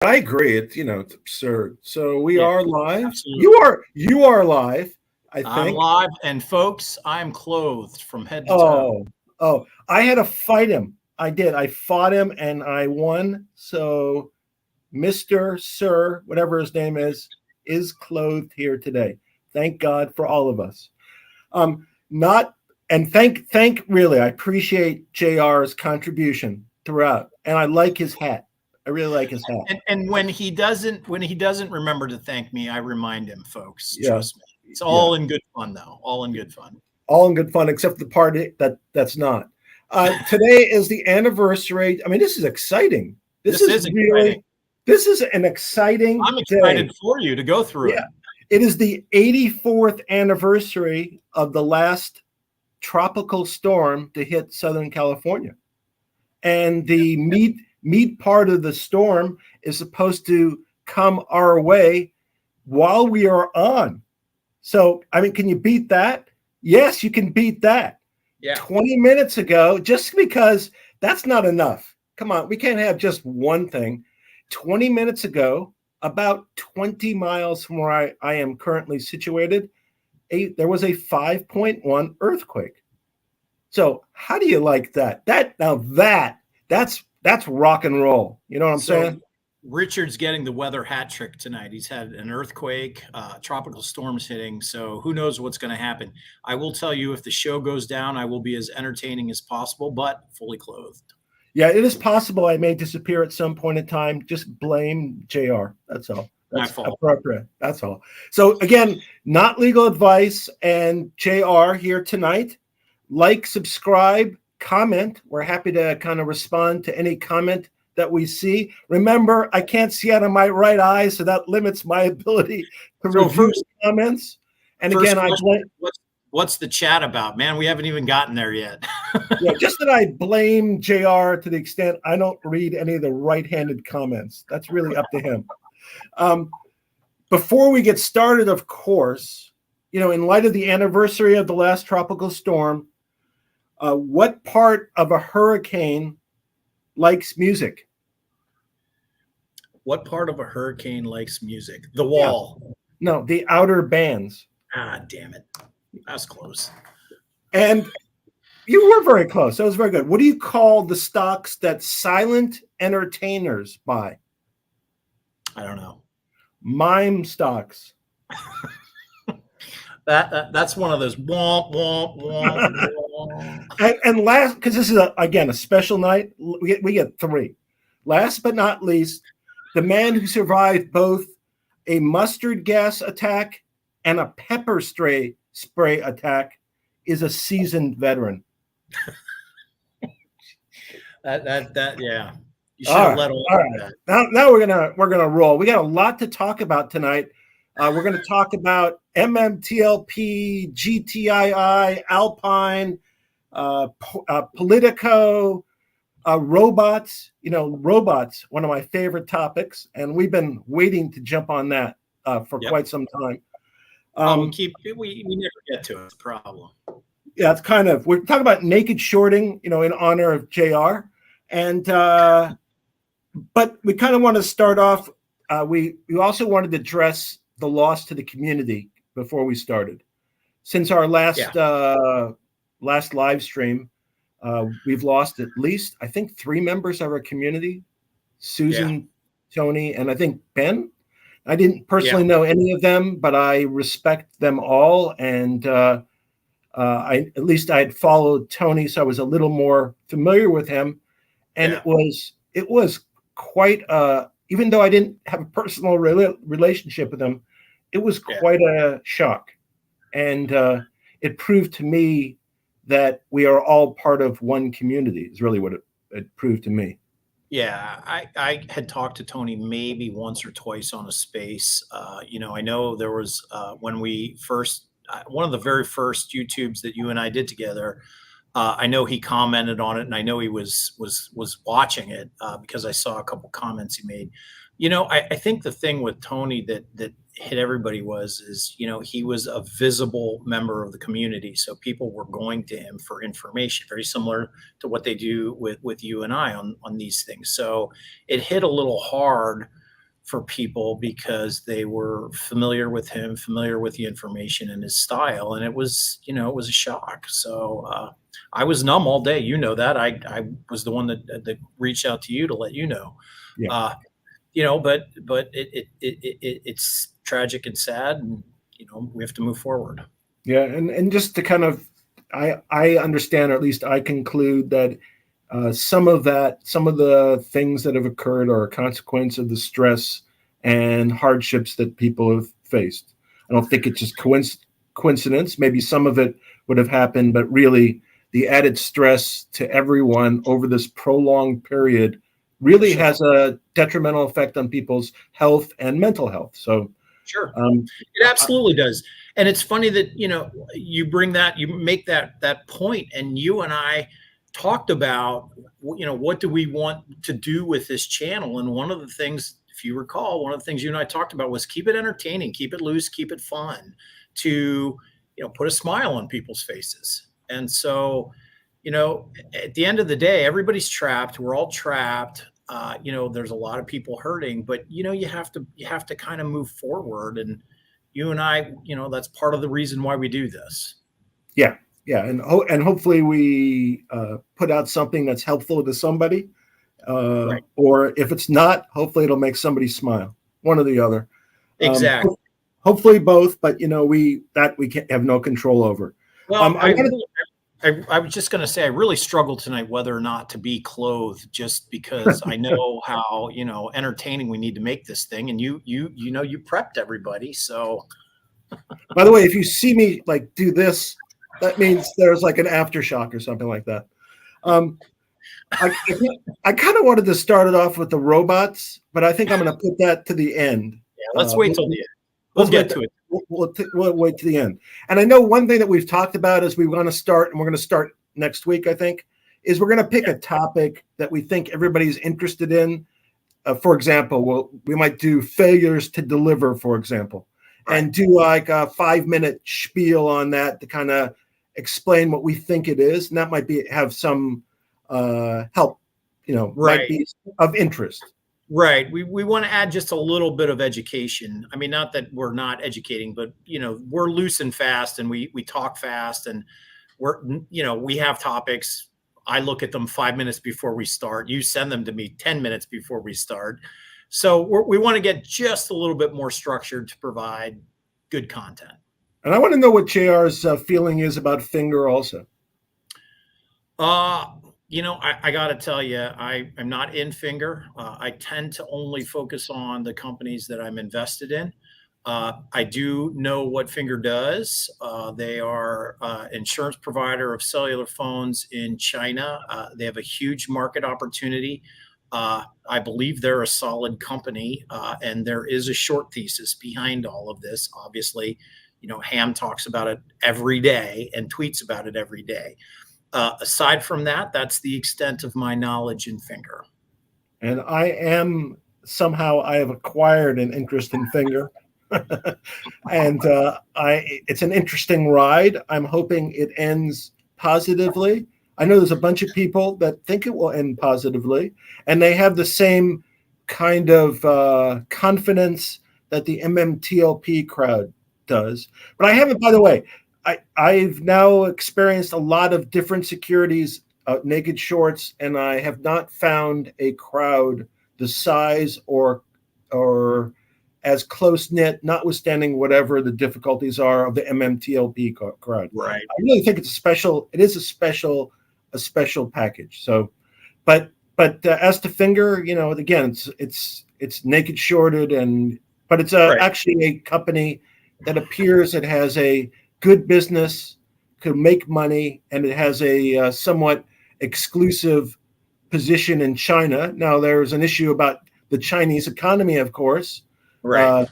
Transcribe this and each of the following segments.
I agree. It's it's absurd. So we Yeah, are live. absolutely. You are live. I I'm think. live, and folks, I'm clothed from head to toe. Oh! I had to fight him. I did. I fought him and I won. So Mister Sir, whatever his name is clothed here today. Thank God for all of us. Not and thank really. I appreciate JR's contribution throughout, and I like his hat. I really like his hat. And when he doesn't remember to thank me, I remind him, folks. Yeah. Trust me. It's all in good fun, though. All in good fun. All in good fun, except the part that's not. Today is the anniversary. I mean, this is exciting. This is really exciting. This is an exciting. I'm excited for you to go through it. It is the 84th anniversary of the last tropical storm to hit Southern California, and the meat part of the storm is supposed to come our way while we are on. So, I mean, can you beat that? Yes, you can beat that. Yeah. 20 minutes ago, just because that's not enough. Come on, we can't have just one thing. 20 minutes ago, about 20 miles from where I am currently situated, there was a 5.1 earthquake. So how do you like that? That's rock and roll. You know what I'm saying? Richard's getting the weather hat trick tonight. He's had an earthquake, tropical storms hitting. So who knows what's going to happen? I will tell you, if the show goes down, I will be as entertaining as possible, but fully clothed. Yeah, it is possible I may disappear at some point in time. Just blame JR. That's all. That's my fault. Appropriate. That's all. So again, not legal advice, and JR here tonight. Like, subscribe, comment. We're happy to kind of respond to any comment that we see. Remember, I can't see out of my right eye, so that limits my ability to review comments. And again, what's the chat about, man? We haven't even gotten there yet. Yeah, just that I blame JR to the extent I don't read any of the right-handed comments. That's really up to him. Before we get started, of course, in light of the anniversary of the last tropical storm, what part of a hurricane likes music? What part of a hurricane likes music? The wall. Yeah. No, the outer bands. Ah, damn it. That was close. And you were very close. That was very good. What do you call the stocks that silent entertainers buy? I don't know. Mime stocks. That's one of those womp womp womp. womp. And last, because this is again a special night, we get three. Last but not least, the man who survived both a mustard gas attack and a pepper spray attack is a seasoned veteran. Yeah. You should have let all right. Now we're gonna roll. We got a lot to talk about tonight. We're going to talk about MMTLP, GTII, Alpine, Politico, robots. Robots, one of my favorite topics, and we've been waiting to jump on that for quite some time. We never get to it. It's a problem. Yeah, it's we're talking about naked shorting, in honor of JR, and but we kind of want to start off. We also wanted to address the loss to the community before we started. Since our last live stream, we've lost at least, I think, 3 members of our community: Susan, Tony, and I think Ben. I didn't personally know any of them, but I respect them all. And I had followed Tony, so I was a little more familiar with him. And it was quite even though I didn't have a personal relationship with him, it was quite a shock. And it proved to me that we are all part of one community, is really what it proved to me. Yeah, I had talked to Tony maybe once or twice on a space. I know there was when we first, one of the very first YouTubes that you and I did together, I know he commented on it, and I know he was watching it because I saw a couple comments he made. I think the thing with Tony that hit everybody is he was a visible member of the community, so people were going to him for information, very similar to what they do with you and I on these things. So it hit a little hard for people because they were familiar with him, familiar with the information and his style. And it was, it was a shock. So I was numb all day. You know that. I was the one that reached out to you to let you know. Yeah. But it's tragic and sad, and we have to move forward. Yeah, and just to kind of, I understand, or at least I conclude that some of the things that have occurred are a consequence of the stress and hardships that people have faced. I don't think it's just coincidence. Maybe some of it would have happened, but really the added stress to everyone over this prolonged period really has a detrimental effect on people's health and mental health. So sure, it absolutely does. And it's funny that you make that point, and you and I talked about what do we want to do with this channel. And one of the things, if you recall, one of the things you and I talked about was keep it entertaining, keep it loose, keep it fun, to put a smile on people's faces. And so at the end of the day, everybody's trapped. We're all trapped. There's a lot of people hurting, but you have to kind of move forward. And you and I, that's part of the reason why we do this. Yeah. Yeah. And hopefully we put out something that's helpful to somebody. Right. Or if it's not, hopefully it'll make somebody smile, one or the other. Exactly. Hopefully both, but we can't have no control over. Well, I was just going to say, I really struggled tonight whether or not to be clothed, just because I know how, entertaining we need to make this thing. And you prepped everybody. So, by the way, if you see me do this, that means there's an aftershock or something like that. I kind of wanted to start it off with the robots, but I think I'm going to put that to the end. Yeah, let's wait till the end. We'll get to it. We'll wait to the end. And I know one thing that we've talked about is we want to start, and we're going to start next week, I think, is we're going to pick a topic that we think everybody's interested in. For example, we might do failures to deliver, for example, and do a 5-minute spiel on that to kind of explain what we think it is. And that might have some help, might be of interest. Right. We want to add just a little bit of education. I mean, not that we're not educating, but, we're loose and fast, and we talk fast, and we have topics. I look at them 5 minutes before we start. You send them to me 10 minutes before we start. So we want to get just a little bit more structured to provide good content. And I want to know what JR's feeling is about Finger also. I got to tell you, I'm not in Finger. I tend to only focus on the companies that I'm invested in. I do know what Finger does. They are an insurance provider of cellular phones in China. They have a huge market opportunity. I believe they're a solid company, and there is a short thesis behind all of this. Obviously, Ham talks about it every day and tweets about it every day. Aside from that, that's the extent of my knowledge in Finger. And I have acquired an interest in Finger. And it's an interesting ride. I'm hoping it ends positively. I know there's a bunch of people that think it will end positively, and they have the same kind of confidence that the MMTLP crowd does. But I haven't, by the way, I've now experienced a lot of different securities, naked shorts, and I have not found a crowd the size or as close-knit, notwithstanding whatever the difficulties are, of the MMTLP crowd. Right. I really think it's a special package. So, but as to Finger, again, it's naked shorted, but it's actually a company that appears it has a good business, could make money, and it has a somewhat exclusive position in China. Now, there's an issue about the Chinese economy, of course. Right.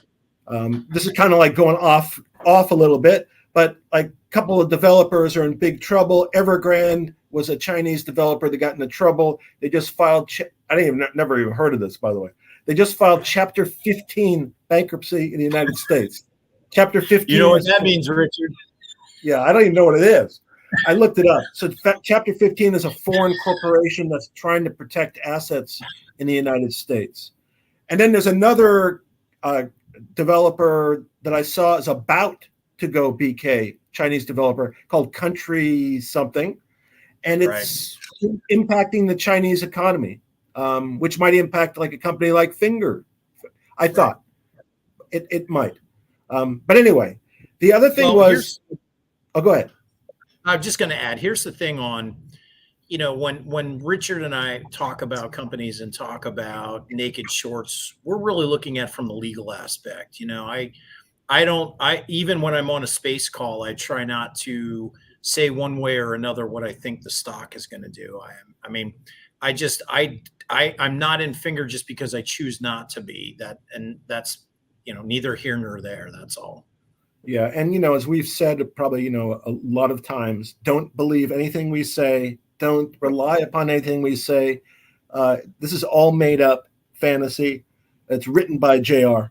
This is kind of like going off a little bit, but a couple of developers are in big trouble. Evergrande was a Chinese developer that got into trouble. They just filed. Never even heard of this, by the way. They just filed Chapter 15 bankruptcy in the United States. Chapter 15. You know what that means, Richard? Yeah, I don't even know what it is. I looked it up. So Chapter 15 is a foreign corporation that's trying to protect assets in the United States. And then there's another developer that I saw is about to go BK, Chinese developer called Country something, and it's impacting the Chinese economy, which might impact like a company like Finger. I thought it might. But anyway, the other thing was, oh, go ahead. I'm just going to add, here's the thing on, you know, when Richard and I talk about companies and talk about naked shorts, we're really looking at from the legal aspect. You know, I even when I'm on a space call, I try not to say one way or another what I think the stock is going to do. I'm not in Finger just because I choose not to be that. And that's, you know, neither here nor there. That's all. Yeah. And, you know, as we've said, probably, you know, a lot of times, don't believe anything we say. Don't rely upon anything we say. This is all made up fantasy. It's written by JR.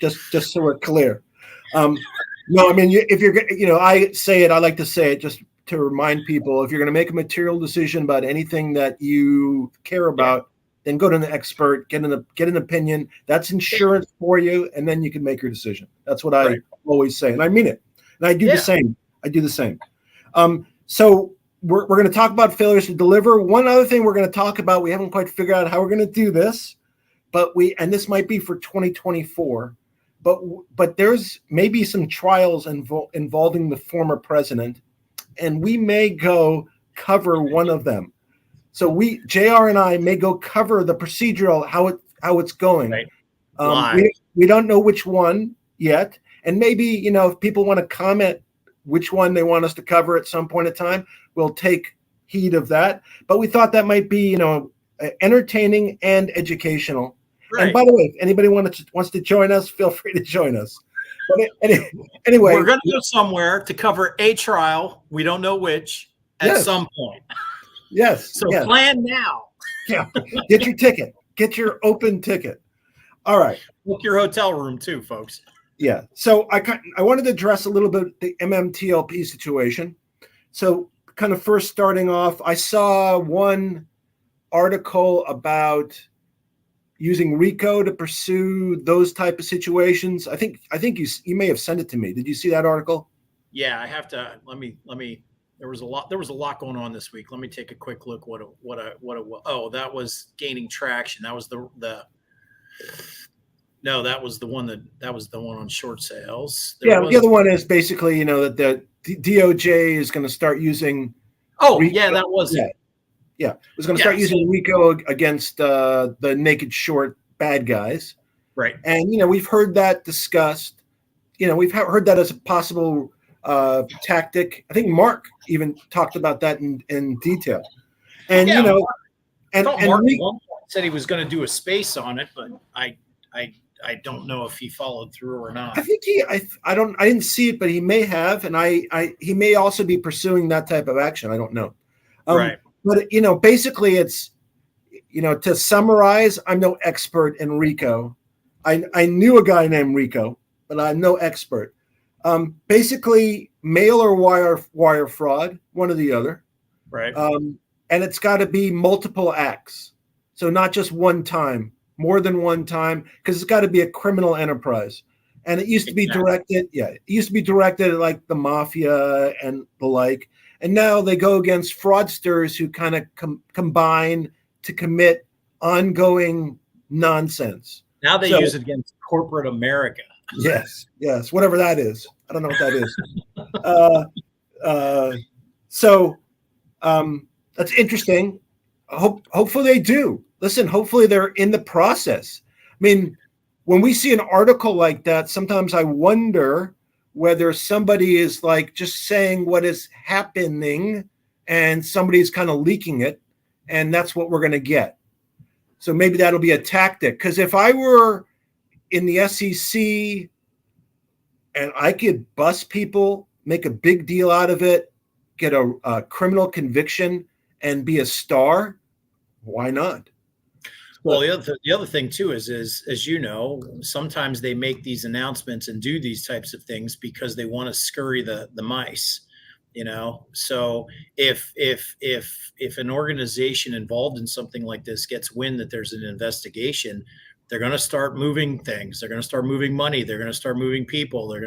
Just so we're clear. No, I mean, if you're, you know, I like to say it just to remind people, if you're going to make a material decision about anything that you care about, then go to an expert, get an opinion. That's insurance for you, and then you can make your decision. That's what I always say, and I mean it. And I do the same. So we're going to talk about failures to deliver. One other thing we're going to talk about, we haven't quite figured out how we're going to do this, and this might be for 2024. But there's maybe some trials involving the former president, and we may go cover one of them. So JR and I may go cover the procedural, how it's going. Right. We don't know which one yet, and maybe, you know, if people want to comment which one they want us to cover at some point in time, we'll take heed of that. But we thought that might be, you know, entertaining and educational. Right. And by the way, if anybody wants to join us, feel free to join us. But anyway, we're going to go somewhere to cover a trial. We don't know which at some point. Yes. So plan now. Yeah. Get your ticket. Get your open ticket. All right. Book your hotel room too, folks. Yeah. So I wanted to address a little bit the MMTLP situation. So kind of first starting off, I saw one article about using RICO to pursue those type of situations. I think you may have sent it to me. Did you see that article? Yeah, I have to. Let me. There was a lot going on this week. Let me take a quick look. What it was. Oh, that was gaining traction. That was that was the one on short sales. The other one is basically, you know, that the DOJ is going to start using. Oh, RICO. yeah, that was it. Yeah, it was going to start using RICO against the naked short bad guys. Right. And, you know, we've heard that discussed. You know, we've heard that as a possible tactic. I think Mark even talked about that in detail. And, you know, and Mark said he was going to do a space on it, but I don't know if he followed through or not. I think I didn't see it, but he may have. And he may also be pursuing that type of action. I don't know. Right. But, you know, basically it's, you know, to summarize, I'm no expert in RICO. I knew a guy named RICO, but I'm no expert. Basically, mail or wire fraud, one or the other. Right. And it's got to be multiple acts. So not just one time, more than one time, because it's got to be a criminal enterprise. And it used to be directed, it used to be directed at like the mafia and the like. And now they go against fraudsters who kind of combine to commit ongoing nonsense. Now they use it against corporate America. Yes, whatever that is. I don't know what that is. So that's interesting. Hopefully they do. Listen, hopefully they're in the process. I mean, when we see an article like that, sometimes I wonder whether somebody is like just saying what is happening and somebody's kind of leaking it, and that's what we're going to get. So maybe that'll be a tactic. Because if I were in the SEC and I could bust people, make a big deal out of it, get a criminal conviction, and be a star, why not? Well, the other thing too is as you know, sometimes they make these announcements and do these types of things because they want to scurry the mice, you know. So if an organization involved in something like this gets wind that there's an investigation, they're going to start moving things. They're going to start moving money. They're going to start moving people.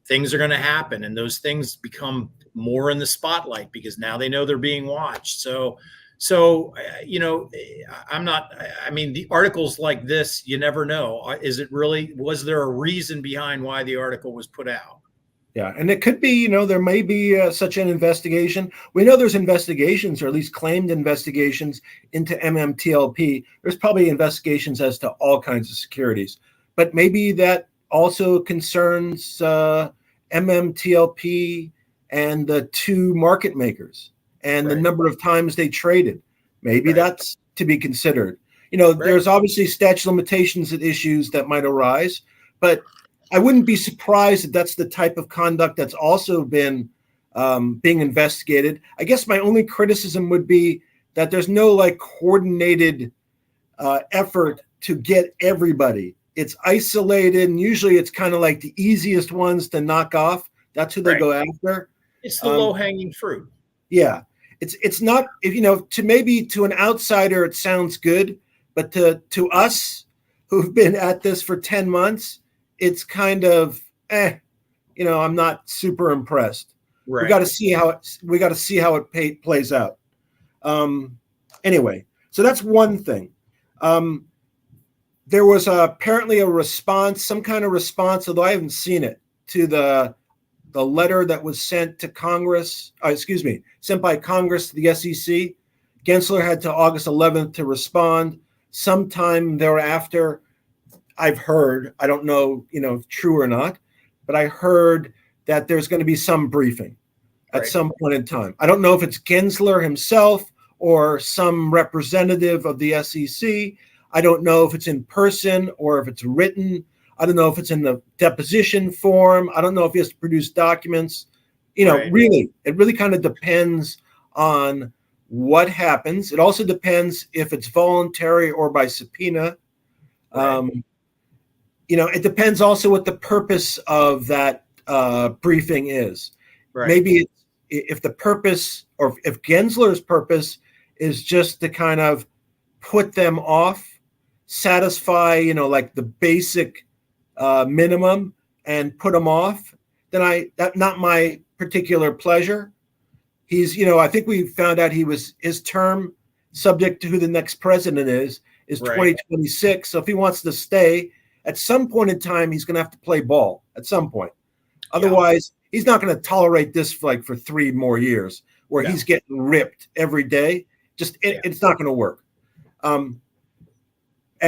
Things are going to happen. And those things become more in the spotlight because now they know they're being watched. So, the articles like this, you never know. Was there a reason behind why the article was put out? Yeah, and it could be, there may be such an investigation. We know there's investigations, or at least claimed investigations, into MMTLP. There's probably investigations as to all kinds of securities. But maybe that also concerns MMTLP and the two market makers and the number of times they traded. Maybe that's to be considered. There's obviously statute of limitations issues that might arise, but I wouldn't be surprised if that's the type of conduct that's also been being investigated. I guess my only criticism would be that there's no coordinated effort to get everybody. It's isolated, and usually it's kind of like the easiest ones to knock off. That's who they go after. It's the low-hanging fruit. Yeah, it's not, to an outsider it sounds good, but to us who've been at this for 10 months. It's kind of, I'm not super impressed. Right. We got to see how it plays out. Anyway, so that's one thing. There was apparently a response, some kind of response, although I haven't seen it, to the letter that was sent to Congress. Sent by Congress to the SEC. Gensler had to August 11th to respond. Sometime thereafter, I've heard, I don't know, true or not, but I heard that there's going to be some briefing at some point in time. I don't know if it's Gensler himself or some representative of the SEC. I don't know if it's in person or if it's written. I don't know if it's in the deposition form. I don't know if he has to produce documents. Really, it really kind of depends on what happens. It also depends if it's voluntary or by subpoena. It depends also what the purpose of that briefing is. Right. Maybe if the purpose, or if Gensler's purpose is just to kind of put them off, satisfy, the basic minimum and put them off, then that's not my particular pleasure. He's, I think we found out his term, subject to who the next president is 2026. So if he wants to stay, at some point in time, he's going to have to play ball at some point. Otherwise, he's not going to tolerate this for 3 more years where he's getting ripped every day. It's not going to work. And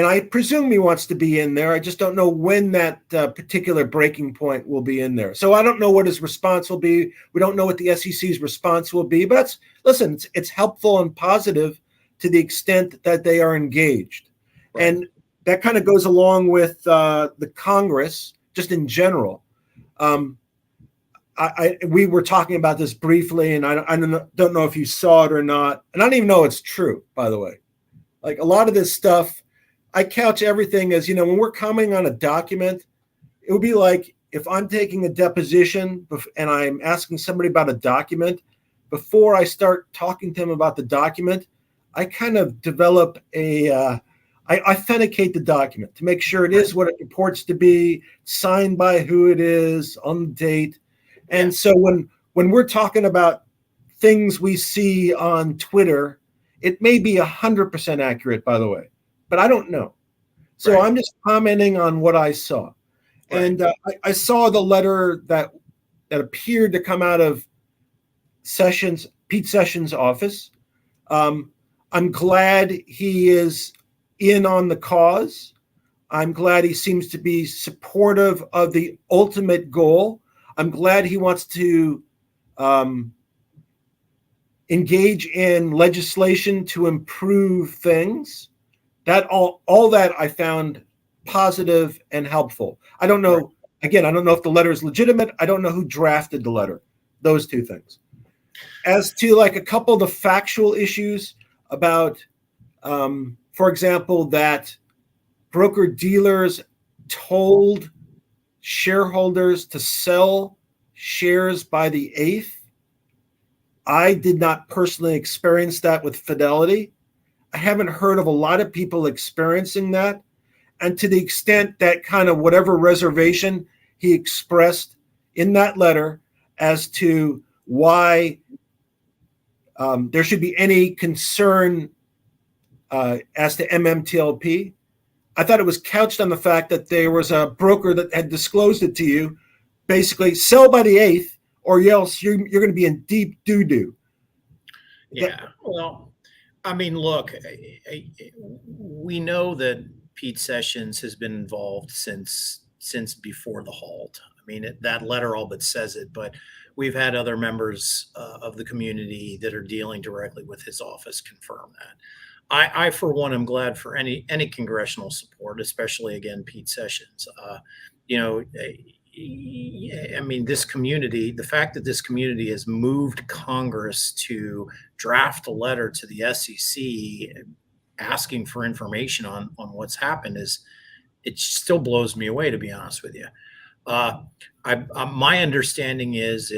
I presume he wants to be in there. I just don't know when that particular breaking point will be in there. So I don't know what his response will be. We don't know what the SEC's response will be. But it's helpful and positive to the extent that they are engaged. Right. And that kind of goes along with the Congress, just in general. We were talking about this briefly, and I don't know if you saw it or not. And I don't even know it's true, by the way. A lot of this stuff, I couch everything as, when we're commenting on a document, it would be like if I'm taking a deposition and I'm asking somebody about a document, before I start talking to them about the document, I kind of develop I authenticate the document to make sure it is what it purports to be, signed by who it is, on the date. And so when we're talking about things we see on Twitter, it may be 100% accurate, by the way, but I don't know. So I'm just commenting on what I saw. Right. And I saw the letter that appeared to come out of Pete Sessions' office. I'm glad he is in on the cause. I'm glad he seems to be supportive of the ultimate goal. I'm glad he wants to engage in legislation to improve things. That all that I found positive and helpful. I don't know. Again, I don't know if the letter is legitimate. I don't know who drafted the letter. Those two things. As to a couple of the factual issues about, for example, that broker dealers told shareholders to sell shares by the 8th. I did not personally experience that with Fidelity. I haven't heard of a lot of people experiencing that. And to the extent that kind of whatever reservation he expressed in that letter as to why there should be any concern as to MMTLP, I thought it was couched on the fact that there was a broker that had disclosed it to you, basically sell by the 8th or else you're going to be in deep doo-doo. Yeah, well, I mean, look, we know that Pete Sessions has been involved since before the halt. I mean, that letter all but says it, but we've had other members of the community that are dealing directly with his office confirm that. I for one, am glad for any congressional support, especially again Pete Sessions. You know, I mean, this community, the fact that this community has moved Congress to draft a letter to the SEC asking for information on what's happened it still blows me away, to be honest with you. My understanding is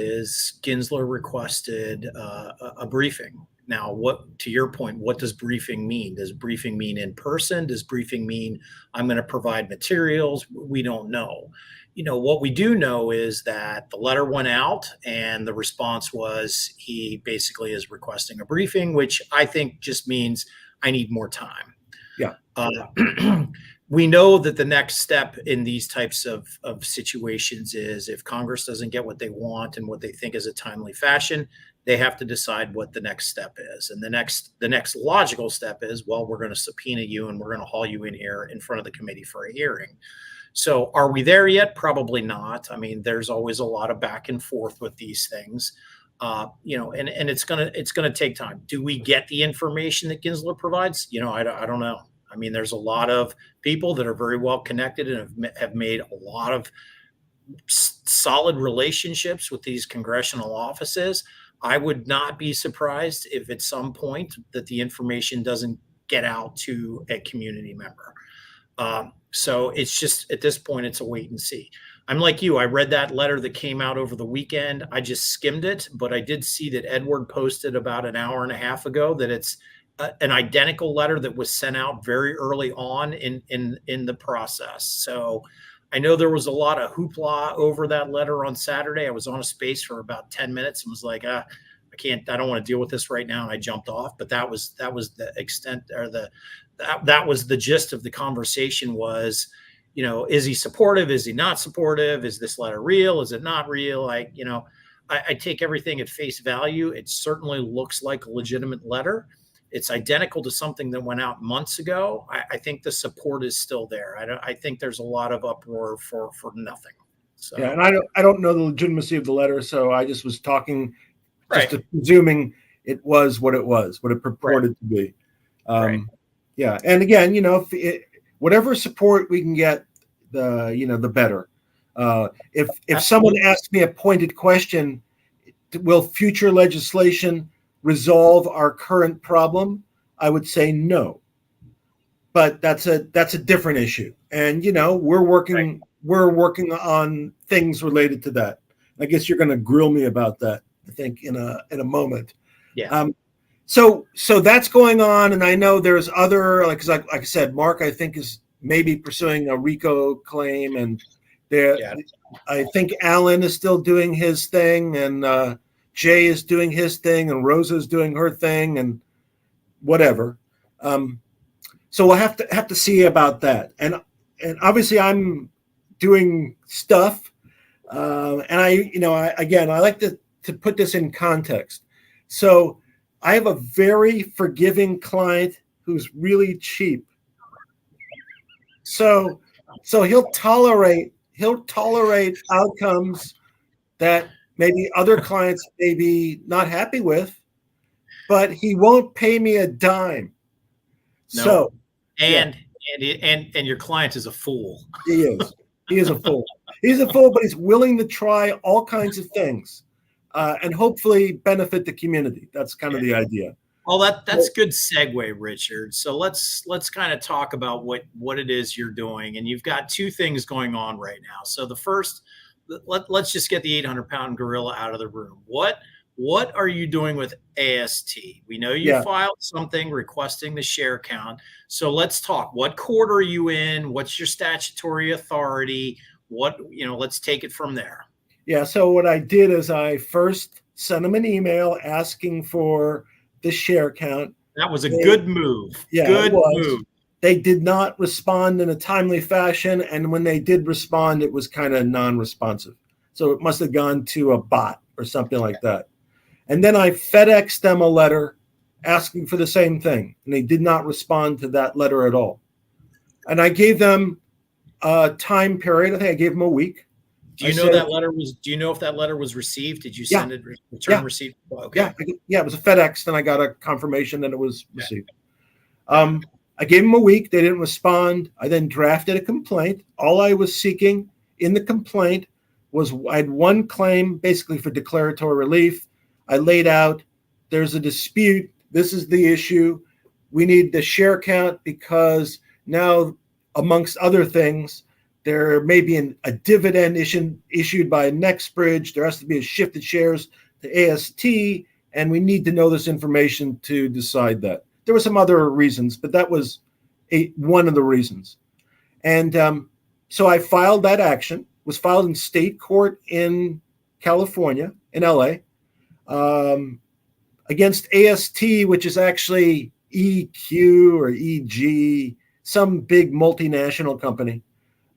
Gensler requested a briefing. Now, to your point, what does briefing mean? Does briefing mean in person? Does briefing mean I'm going to provide materials? We don't know. You know, what we do know is that the letter went out and the response was he basically is requesting a briefing, which I think just means I need more time. Yeah. We know that the next step in these types of situations is if Congress doesn't get what they want and what they think is a timely fashion, they have to decide what the next step is. And the next logical step is, well, we're going to subpoena you and we're going to haul you in here in front of the committee for a hearing. So are we there yet? Probably not. I mean, there's always a lot of back and forth with these things. You know, and it's gonna take time. Do we get the information that Gensler provides? You know, I don't know. I mean, there's a lot of people that are very well connected and have made a lot of solid relationships with these congressional offices. I would not be surprised if at some point that the information doesn't get out to a community member. So it's just at this point, it's a wait and see. I'm like you. I read that letter that came out over the weekend. I just skimmed it, but I did see that Edward posted about an hour and a half ago that it's an identical letter that was sent out very early on in the process. So I know there was a lot of hoopla over that letter on Saturday. I was on a space for about 10 minutes and was like, I don't want to deal with this right now. And I jumped off, but that was the extent or that was the gist of the conversation was, you know, is he supportive? Is he not supportive? Is this letter real? Is it not real? I take everything at face value. It certainly looks like a legitimate letter. It's identical to something that went out months ago. I think the support is still there. I think there's a lot of uproar for nothing. So. Yeah, and I don't know the legitimacy of the letter, so I just was talking, right. just presuming it was what it purported right. to be. Right. Yeah, and again, you know, whatever support we can get, the better. If someone asks me a pointed question, will future legislation resolve our current problem? I would say no. But that's a different issue, and you know we're working on things related to that. I guess you're going to grill me about that, I think, in a moment. Yeah. So that's going on, and I know there's other like I said, Mark I think is maybe pursuing a RICO claim, and I think Alan is still doing his thing, and Jay is doing his thing, and Rosa's doing her thing, and whatever. So we'll have to see about that, and obviously I'm doing stuff, and I like to put this in context. So I have a very forgiving client who's really cheap. So he'll tolerate outcomes that maybe other clients may be not happy with, but he won't pay me a dime. No. So and your client is a fool. He is a fool. He's a fool, but he's willing to try all kinds of things, and hopefully benefit the community. That's kind of the idea. Well, that's good segue, Richard. So let's kind of talk about what it is you're doing, and you've got two things going on right now. So the first, let's just get the 800-pound gorilla out of the room. What what are you doing with AST? We know you filed something requesting the share count. So let's talk. What court are you in? What's your statutory authority? Let's take it from there. Yeah. So what I did is I first sent them an email asking for the share count. That was a good move. Yeah, good move. They did not respond in a timely fashion. And when they did respond, it was kind of non-responsive. So it must have gone to a bot or something like that. And then I FedExed them a letter asking for the same thing. And they did not respond to that letter at all. And I gave them a time period. I think I gave them a week. Do you know if that letter was received? Did you send it return receipt? Okay. Yeah, it was a FedEx, and I got a confirmation that it was received. I gave them a week. They didn't respond. I then drafted a complaint. All I was seeking in the complaint was I had one claim basically for declaratory relief. I laid out, there's a dispute. This is the issue. We need the share count because now, amongst other things, there may be a dividend issued by NextBridge. There has to be a shift of shares to AST, and we need to know this information to decide that. There were some other reasons, but that was one of the reasons. And so I filed that action. It was filed in state court in California, in LA, against AST, which is actually EQ or EG, some big multinational company.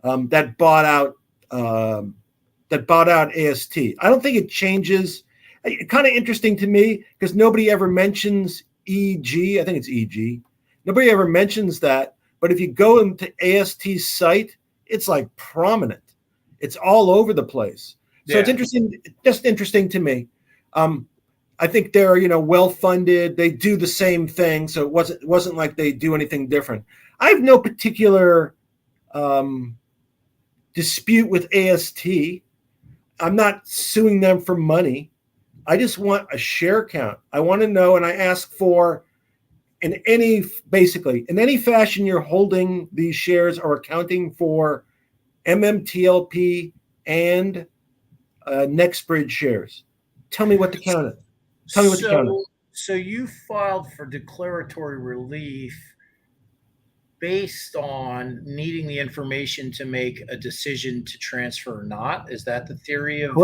That bought out AST. I don't think it changes. It's kind of interesting to me because nobody ever mentions EG. I think it's EG. Nobody ever mentions that. But if you go into AST's site, it's like prominent. It's all over the place. So it's interesting. Just interesting to me. I think they're well funded. They do the same thing. So it wasn't like they do anything different. I have no particular dispute with AST. I'm not suing them for money. I just want a share count. I want to know, and I ask for in any fashion you're holding these shares or accounting for MMTLP and NextBridge shares. Tell me what to count it. Tell me what to count it. So you filed for declaratory relief based on needing the information to make a decision to transfer or not? Is that the theory of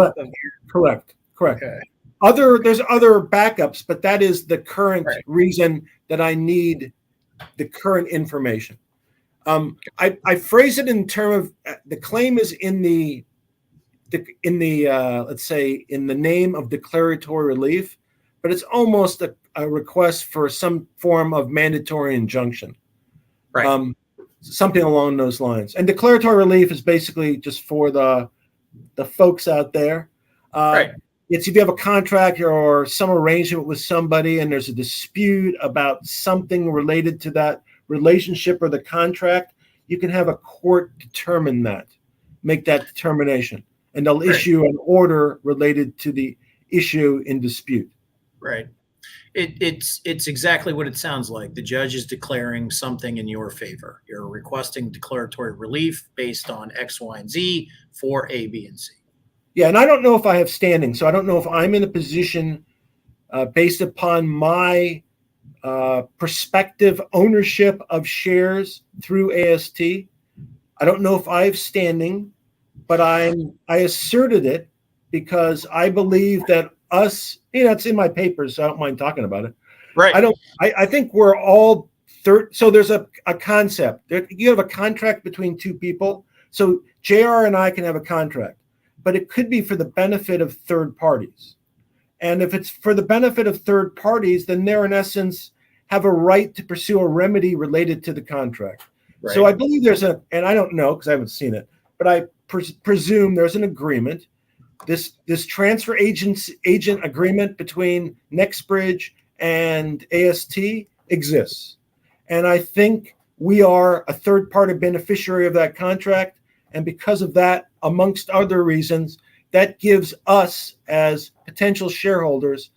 Correct. Okay. There's other backups, but that is the current reason that I need the current information. I phrase it in terms of the claim is in the let's say in the name of declaratory relief, but it's almost a request for some form of mandatory injunction. Right. Something along those lines. And declaratory relief is basically just for the folks out there. It's if you have a contract or some arrangement with somebody and there's a dispute about something related to that relationship or the contract, you can have a court determine that, make that determination, and they'll issue an order related to the issue in dispute. Right. It's exactly what it sounds like. The judge is declaring something in your favor. You're requesting declaratory relief based on X, Y, and Z for A, B, and C. Yeah, and I don't know if I have standing, so I don't know if I'm in a position based upon my prospective ownership of shares through AST. I don't know if I have standing, but I asserted it because I believe that it's in my papers, so I don't mind talking about it. Right. I think we're all so there's a concept. You have a contract between two people. So JR and I can have a contract, but it could be for the benefit of third parties. And if it's for the benefit of third parties, then they're in essence have a right to pursue a remedy related to the contract. Right. So I believe and I don't know because I haven't seen it, but I presume there's an agreement. This transfer agent agreement between NextBridge and AST exists. And I think we are a third-party beneficiary of that contract. And because of that, amongst other reasons, that gives us as potential shareholders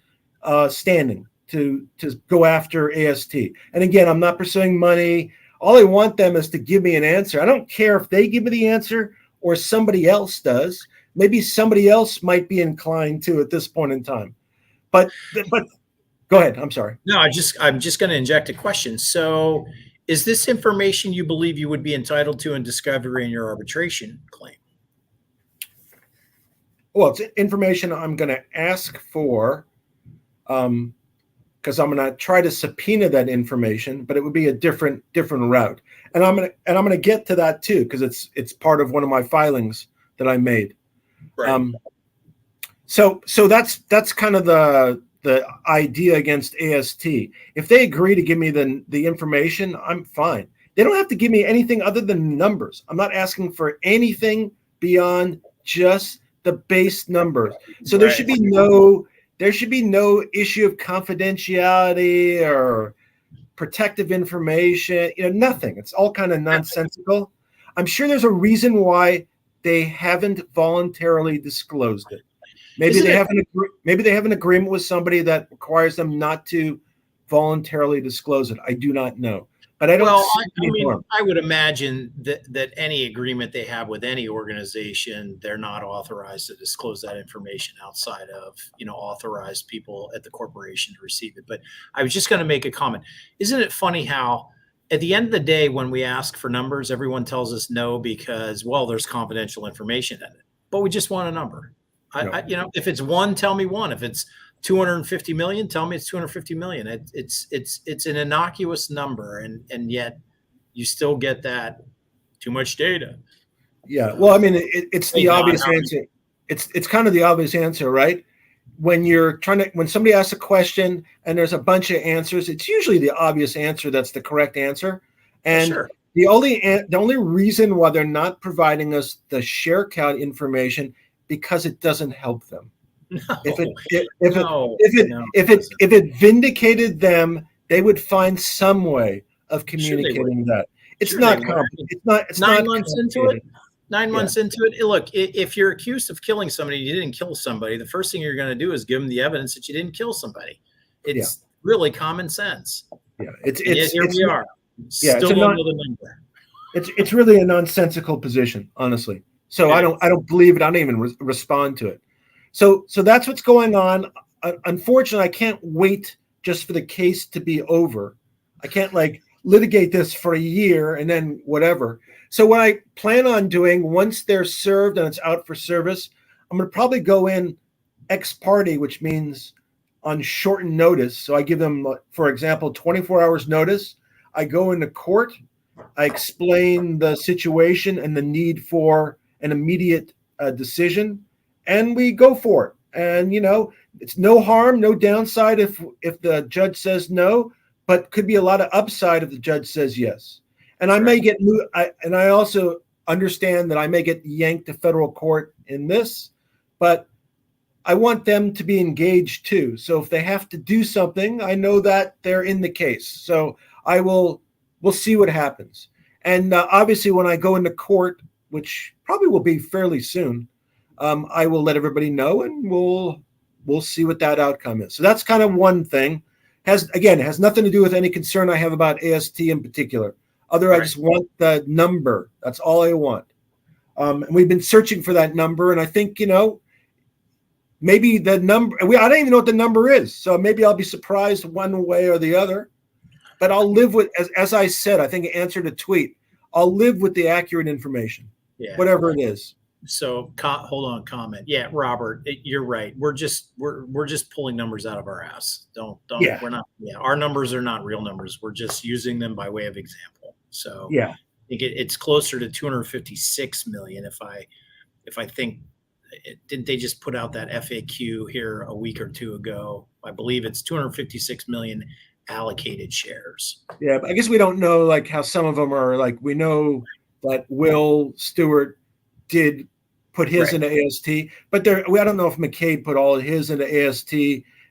standing to go after AST. And again, I'm not pursuing money. All I want them is to give me an answer. I don't care if they give me the answer or somebody else does. Maybe somebody else might be inclined to at this point in time. but go ahead. I'm sorry. No, I'm just going to inject a question. So, is this information you believe you would be entitled to in discovery in your arbitration claim? Well, it's information I'm going to ask for, because I'm going to try to subpoena that information, but it would be a different route. And I'm going to get to that too, because it's part of one of my filings that I made. Right. So that's kind of the idea against AST. If they agree to give me the information, I'm fine. They don't have to give me anything other than numbers. I'm not asking for anything beyond just the base numbers. So there should be no issue of confidentiality or protective information, nothing. It's all kind of nonsensical. I'm sure there's a reason why they haven't voluntarily disclosed it. Maybe they have an agreement with somebody that requires them not to voluntarily disclose it. I do not know. But I don't. I would imagine that any agreement they have with any organization, they're not authorized to disclose that information outside of, authorized people at the corporation to receive it. But I was just going to make a comment. Isn't it funny how at the end of the day, when we ask for numbers, everyone tells us no because, well, there's confidential information in it, but we just want a number. No. If it's one, tell me one. If it's 250 million, tell me it's 250 million. It's an innocuous number, and yet you still get that too much data. Yeah. Well, I mean, it's the obvious answer. It's kind of the obvious answer, right? When somebody asks a question and there's a bunch of answers, it's usually the obvious answer that's the correct answer. And the only reason why they're not providing us the share count information because it doesn't help them. No, if it vindicated them, they would find some way of communicating that. It's not complicated. It's 9 months into it. 9 months into it. Look, if you're accused of killing somebody, you didn't kill somebody. The first thing you're going to do is give them the evidence that you didn't kill somebody. It's really common sense. Yeah, we are. Still don't know the number. It's really a nonsensical position, honestly. So I don't believe it. I don't even respond to it. So that's what's going on. Unfortunately, I can't wait just for the case to be over. I can't litigate this for a year and then whatever. So what I plan on doing once they're served and it's out for service, I'm going to probably go in ex parte, which means on shortened notice. So I give them, for example, 24 hours notice. I go into court. I explain the situation and the need for an immediate decision, and we go for it. And it's no harm, no downside if the judge says no, but could be a lot of upside if the judge says yes. And I may get and I also understand that I may get yanked to federal court in this, but I want them to be engaged too. So if they have to do something, I know that they're in the case. So we'll see what happens. And obviously, when I go into court, which probably will be fairly soon, I will let everybody know, and we'll see what that outcome is. So that's kind of one thing. Has nothing to do with any concern I have about AST in particular. I just want the number. That's all I want. And we've been searching for that number, and I think maybe the number. I don't even know what the number is, so maybe I'll be surprised one way or the other. But I'll live with, as I said, I think I answered a tweet. I'll live with the accurate information. Yeah, whatever it is. So hold on, comment. Yeah, Robert, you're right. We're just pulling numbers out of our ass. We're not. Yeah, our numbers are not real numbers. We're just using them by way of example. So I think it's closer to 256 million. If I think, didn't they just put out that FAQ here a week or two ago? I believe it's 256 million allocated shares. Yeah, but I guess we don't know how some of them are we know that Will Stewart did put his into AST, but I don't know if McCabe put all of his into AST.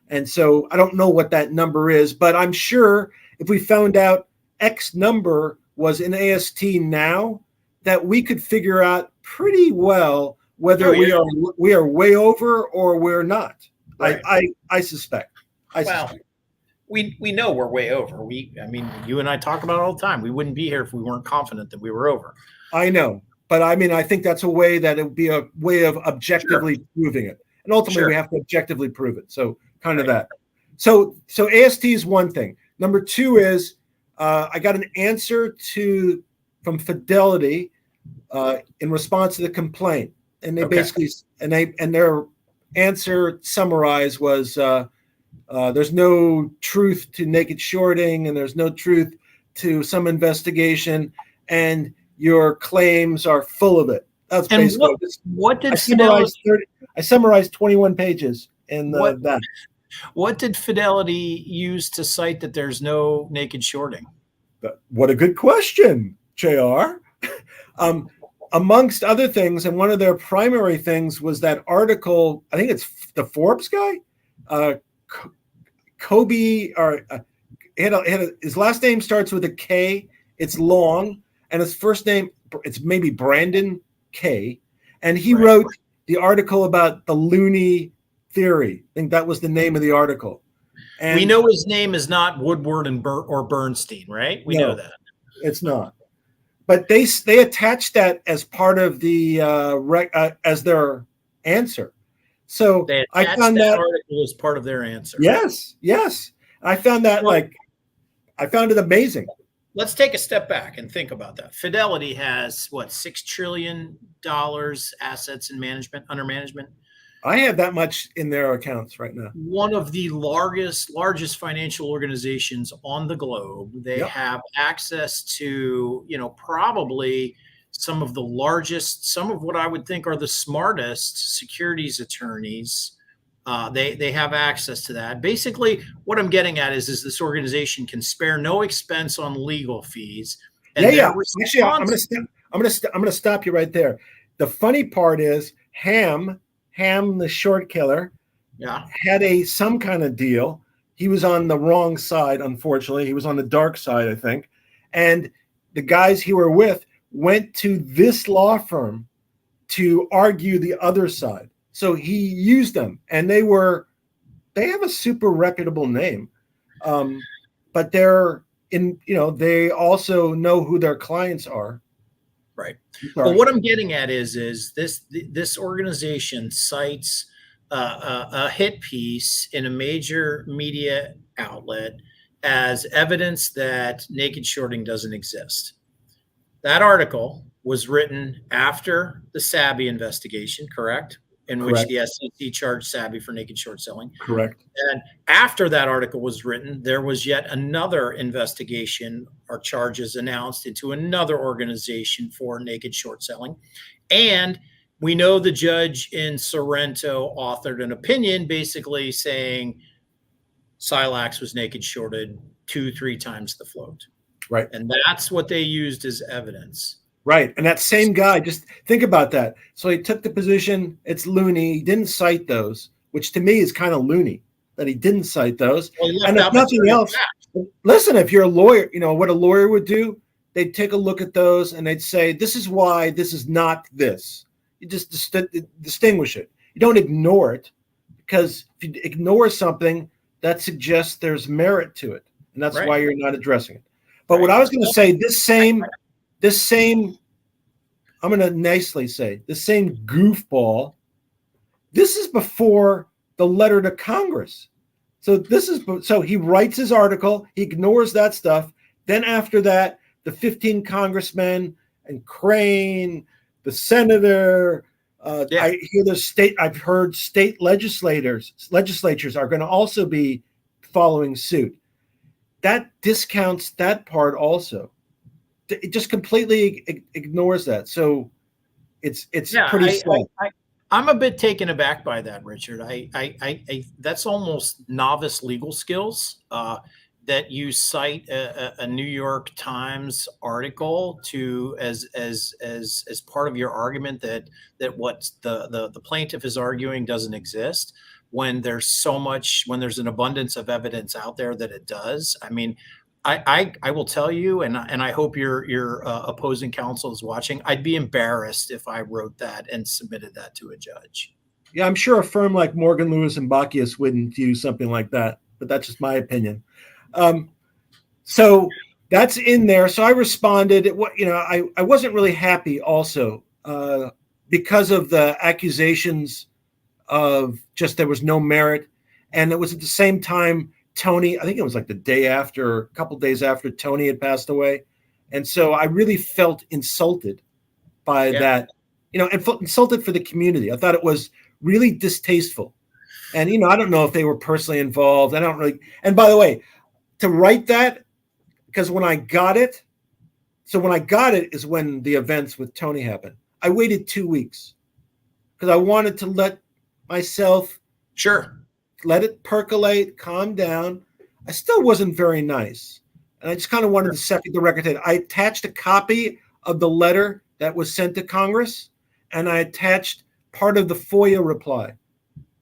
And so I don't know what that number is, but I'm sure if we found out X number was in AST now, that we could figure out pretty well whether we are way over or we're not. Right. I suspect. We know we're way over. You and I talk about it all the time. We wouldn't be here if we weren't confident that we were over. I know, but I think that's a way that it would be a way of objectively proving it. And ultimately we have to objectively prove it. So kind of that. So AST is one thing. Number two is I got an answer from Fidelity in response to the complaint, and they basically and their answer summarized was there's no truth to naked shorting, and there's no truth to some investigation, and your claims are full of it. That's basically what did Fidelity? I summarized 21 pages in that. What did Fidelity use to cite that there's no naked shorting? What a good question, JR. Amongst other things, and one of their primary things was that article, I think it's the Forbes guy, Kobe, or his last name starts with a K. It's long, and his first name, it's maybe Brandon K. And he wrote the article about the loony theory. I think that was the name of the article. And we know his name is not Woodward or Bernstein, right? We know that. It's not. But they attached that as part of the as their answer. So I found that article as part of their answer. Yes. I found that I found it amazing. Let's take a step back and think about that. Fidelity has what, $6 trillion assets in management, under management. I have that much in their accounts right now. One of the largest financial organizations on the globe. They have access to, probably some of the largest, some of what I would think are the smartest securities attorneys. They have access to that. Basically, what I'm getting at is this organization can spare no expense on legal fees. And Actually, I'm going to stop you right there. The funny part is Ham, the short killer, had some kind of deal. He was on the wrong side, unfortunately. He was on the dark side, I think. And the guys he were with went to this law firm to argue the other side. So he used them, and they have a super reputable name. But they also know who their clients are. Right. But what I'm getting at is this organization cites a hit piece in a major media outlet as evidence that naked shorting doesn't exist. That article was written after the Sabby investigation, correct? In which the SEC charged Sabby for naked short selling. Correct. And after that article was written, there was yet another investigation or charges announced into another organization for naked short selling. And we know the judge in Sorrento authored an opinion basically saying Silax was naked shorted 2-3 times the float. Right. And that's what they used as evidence. Right. And that same guy, just think about that. So he took the position, it's loony. He didn't cite those, which to me is kind of loony that he didn't cite those. And if nothing else, listen, if you're a lawyer, what a lawyer would do, they'd take a look at those and they'd say, this is why this is not this. You just distinguish it. You don't ignore it, because if you ignore something, that suggests there's merit to it. And that's why you're not addressing it. But what I was going to say, this same, I'm going to nicely say, the same goofball, this is before the letter to Congress. So he writes his article, he ignores that stuff. Then after that, the 15 congressmen and Crane, the senator, I've heard state legislatures are going to also be following suit. That discounts that part also. It just completely ignores that. So it's pretty slow. I'm a bit taken aback by that, Richard. I that's almost novice legal skills that you cite a New York Times article as part of your argument that what the plaintiff is arguing doesn't exist, when there's an abundance of evidence out there that it does. I mean, I will tell you, and I hope your opposing counsel is watching, I'd be embarrassed if I wrote that and submitted that to a judge. Yeah, I'm sure a firm like Morgan, Lewis, and Bacchius wouldn't use something like that, but that's just my opinion. So that's in there. So I responded. I wasn't really happy also because of the accusations of just there was no merit. And it was at the same time Tony, I think it was like the day after, a couple days after Tony had passed away. And so I really felt insulted by that, and felt insulted for the community. I thought it was really distasteful. And, I don't know if they were personally involved. I don't really. And by the way, to write that, because when I got it is when the events with Tony happened. I waited 2 weeks because I wanted to let myself let it percolate, calm down. I still wasn't very nice. And I just kind of wanted to set the record. I attached a copy of the letter that was sent to Congress, and I attached part of the FOIA reply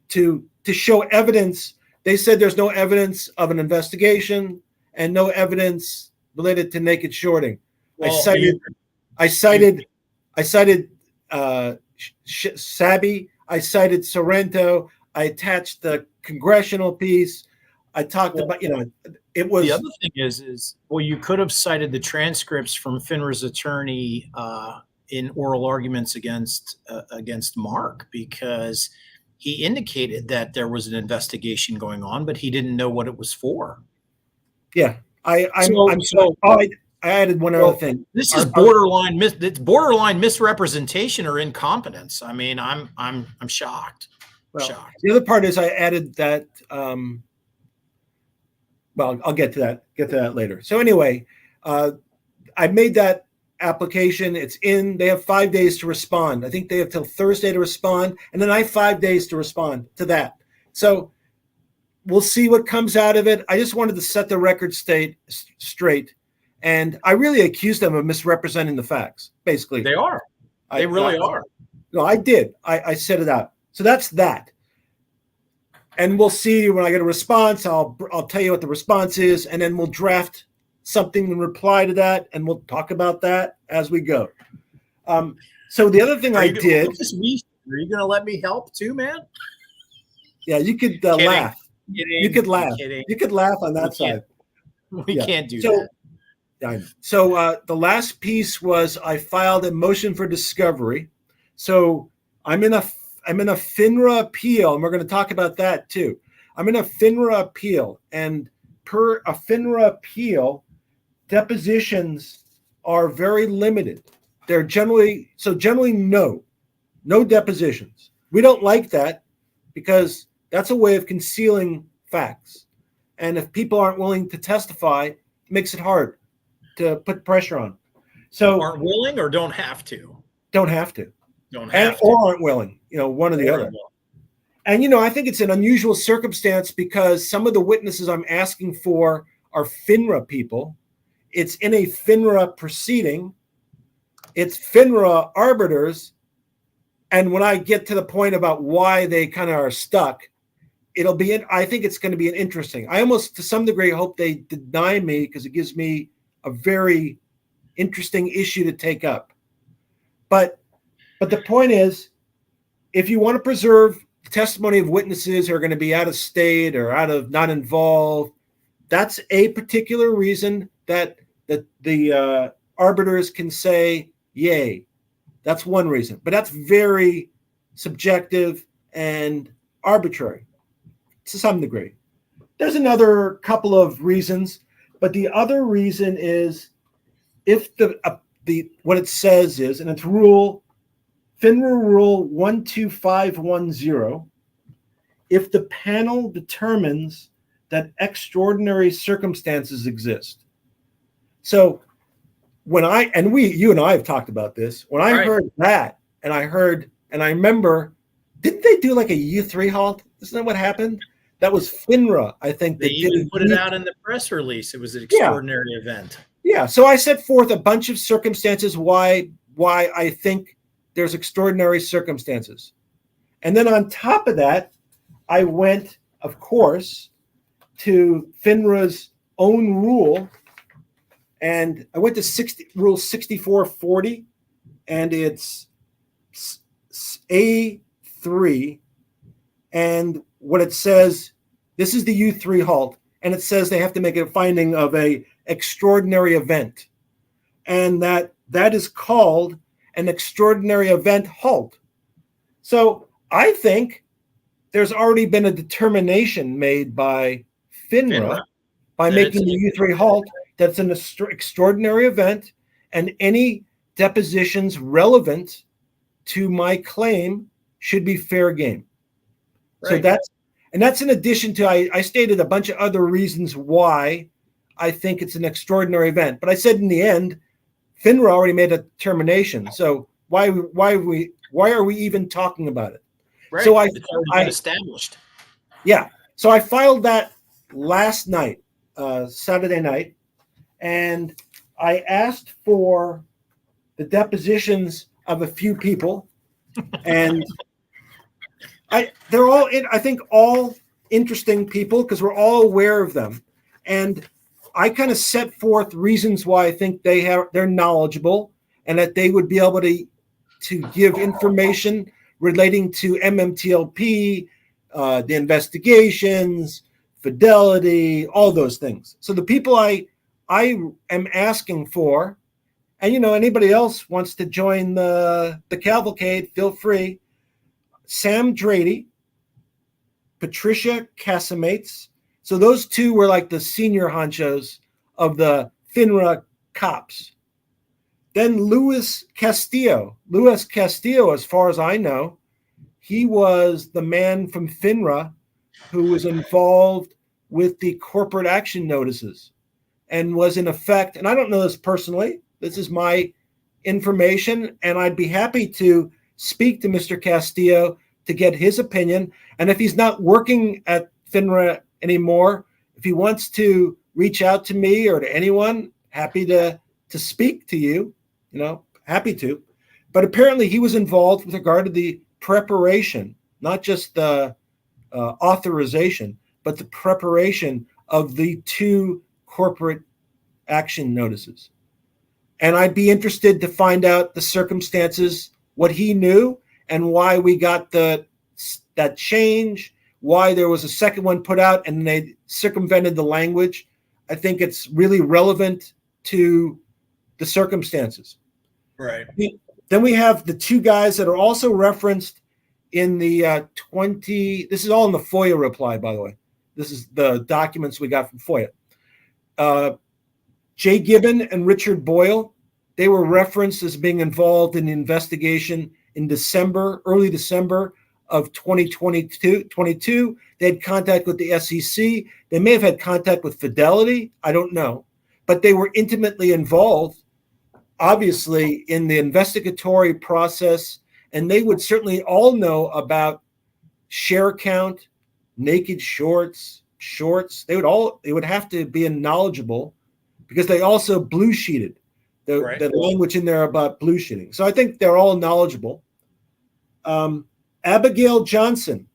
to show evidence. They said there's no evidence of an investigation and no evidence related to naked shorting. Well, I cited Sabi. I cited Sorrento. I attached the Congressional piece. I talked about, it was. The other thing is, you could have cited the transcripts from FINRA's attorney in oral arguments against Mark, because he indicated that there was an investigation going on, but he didn't know what it was for. Yeah, I added one other thing. This is borderline. It's borderline misrepresentation or incompetence. I mean, I'm shocked. Shocked. The other part is I added that. Well, I'll get to that later. So anyway, I made that application. It's in. They have 5 days to respond. I think they have till Thursday to respond, and then I have 5 days to respond to that. So we'll see what comes out of it. I just wanted to set the record straight, and I really accused them of misrepresenting the facts. Basically, they are. They really are. No, I did. I set it out. So that's that. And we'll see when I get a response. I'll tell you what the response is, and then we'll draft something in reply to that, and we'll talk about that as we go. So the other thing I did. Are you going to let me help too, man? Yeah, you could laugh. You could laugh. You could laugh on that side. We can't do that. So the last piece was I filed a motion for discovery. So I'm in a FINRA appeal, and we're going to talk about that too. I'm in a FINRA appeal, and per a FINRA appeal, depositions are very limited. They're generally no depositions. We don't like that because that's a way of concealing facts. And if people aren't willing to testify, it makes it hard to put pressure on. So aren't willing or don't have to? Don't have to. Or aren't willing, one or the other. And, I think it's an unusual circumstance because some of the witnesses I'm asking for are FINRA people. It's in a FINRA proceeding. It's FINRA arbiters. And when I get to the point about why they kind of are stuck, I think it's going to be an interesting. I almost, to some degree, hope they deny me because it gives me a very interesting issue to take up. But the point is, if you want to preserve the testimony of witnesses who are going to be out of state or not involved, that's a particular reason that the arbiters can say, yay. That's one reason. But that's very subjective and arbitrary to some degree. There's another couple of reasons, but the other reason is if what it says is, and it's FINRA Rule 12510, if the panel determines that extraordinary circumstances exist. So you and I have talked about this. When I heard that, and I remember, didn't they do like a U3 halt? Isn't that what happened? That was FINRA, I think. They even put it out in the press release. It was an extraordinary event. Yeah. So I set forth a bunch of circumstances why I think there's extraordinary circumstances. And then on top of that, I went, of course, to FINRA's own rule, and I went to Rule 6440, and it's A3, and what it says, this is the U3 halt, and it says they have to make a finding of a extraordinary event, and that is called an extraordinary event halt. So I think there's already been a determination made by FINRA by That making it's- the U3 halt that's an extraordinary event, and any depositions relevant to my claim should be fair game. So Right. that's in addition to I stated a bunch of other reasons why I think it's an extraordinary event. But I said in the end, FINRA already made a determination. So why are we even talking about it? Right. So It's already been established. Yeah. So I filed that last night, Saturday night, and I asked for the depositions of a few people, and they're all I think all interesting people because we're all aware of them, and I kind of set forth reasons why I think they're knowledgeable and that they would be able to give information relating to MMTLP, the investigations, Fidelity, all those things. So the people I am asking for, and anybody else wants to join the cavalcade, feel free. Sam Drady, Patricia Casamates. So those two were like the senior honchos of the FINRA cops. Then Luis Castillo, as far as I know, he was the man from FINRA who was involved with the corporate action notices and was in effect, and I don't know this personally, this is my information, and I'd be happy to speak to Mr. Castillo to get his opinion. And if he's not working at FINRA anymore, if he wants to reach out to me or to anyone, happy to speak to you, happy to. But apparently he was involved with regard to the preparation, not just the authorization, but the preparation of the two corporate action notices. And I'd be interested to find out the circumstances, what he knew, and why we got that change, why there was a second one put out and they circumvented the language. I think it's really relevant to the circumstances. Right. Then we have the two guys that are also referenced in the this is all in the FOIA reply, by the way. This is the documents we got from FOIA. Jay Gibbon and Richard Boyle, they were referenced as being involved in the investigation in early December of 2022. They had contact with the SEC. They may have had contact with Fidelity. I don't know. But they were intimately involved, obviously, in the investigatory process. And they would certainly all know about share count, naked shorts. They would have to be knowledgeable because they also blue sheeted the language in there about blue sheeting. So I think they're all knowledgeable. Abigail Johnson,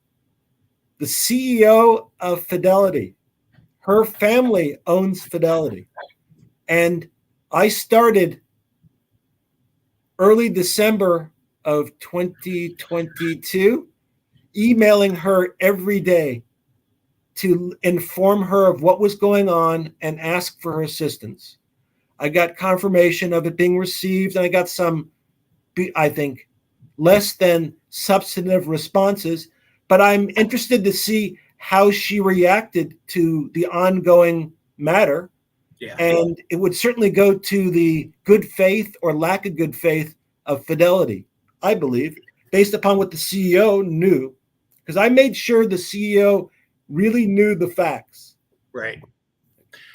the CEO of Fidelity, her family owns Fidelity. And I started early December of 2022 emailing her every day to inform her of what was going on and ask for her assistance. I got confirmation of it being received, and I got some, I think, less than substantive responses, but I'm interested to see how she reacted to the ongoing matter. Yeah. And it would certainly go to the good faith or lack of good faith of Fidelity, I believe, based upon what the CEO knew, because I made sure the CEO really knew the facts. Right.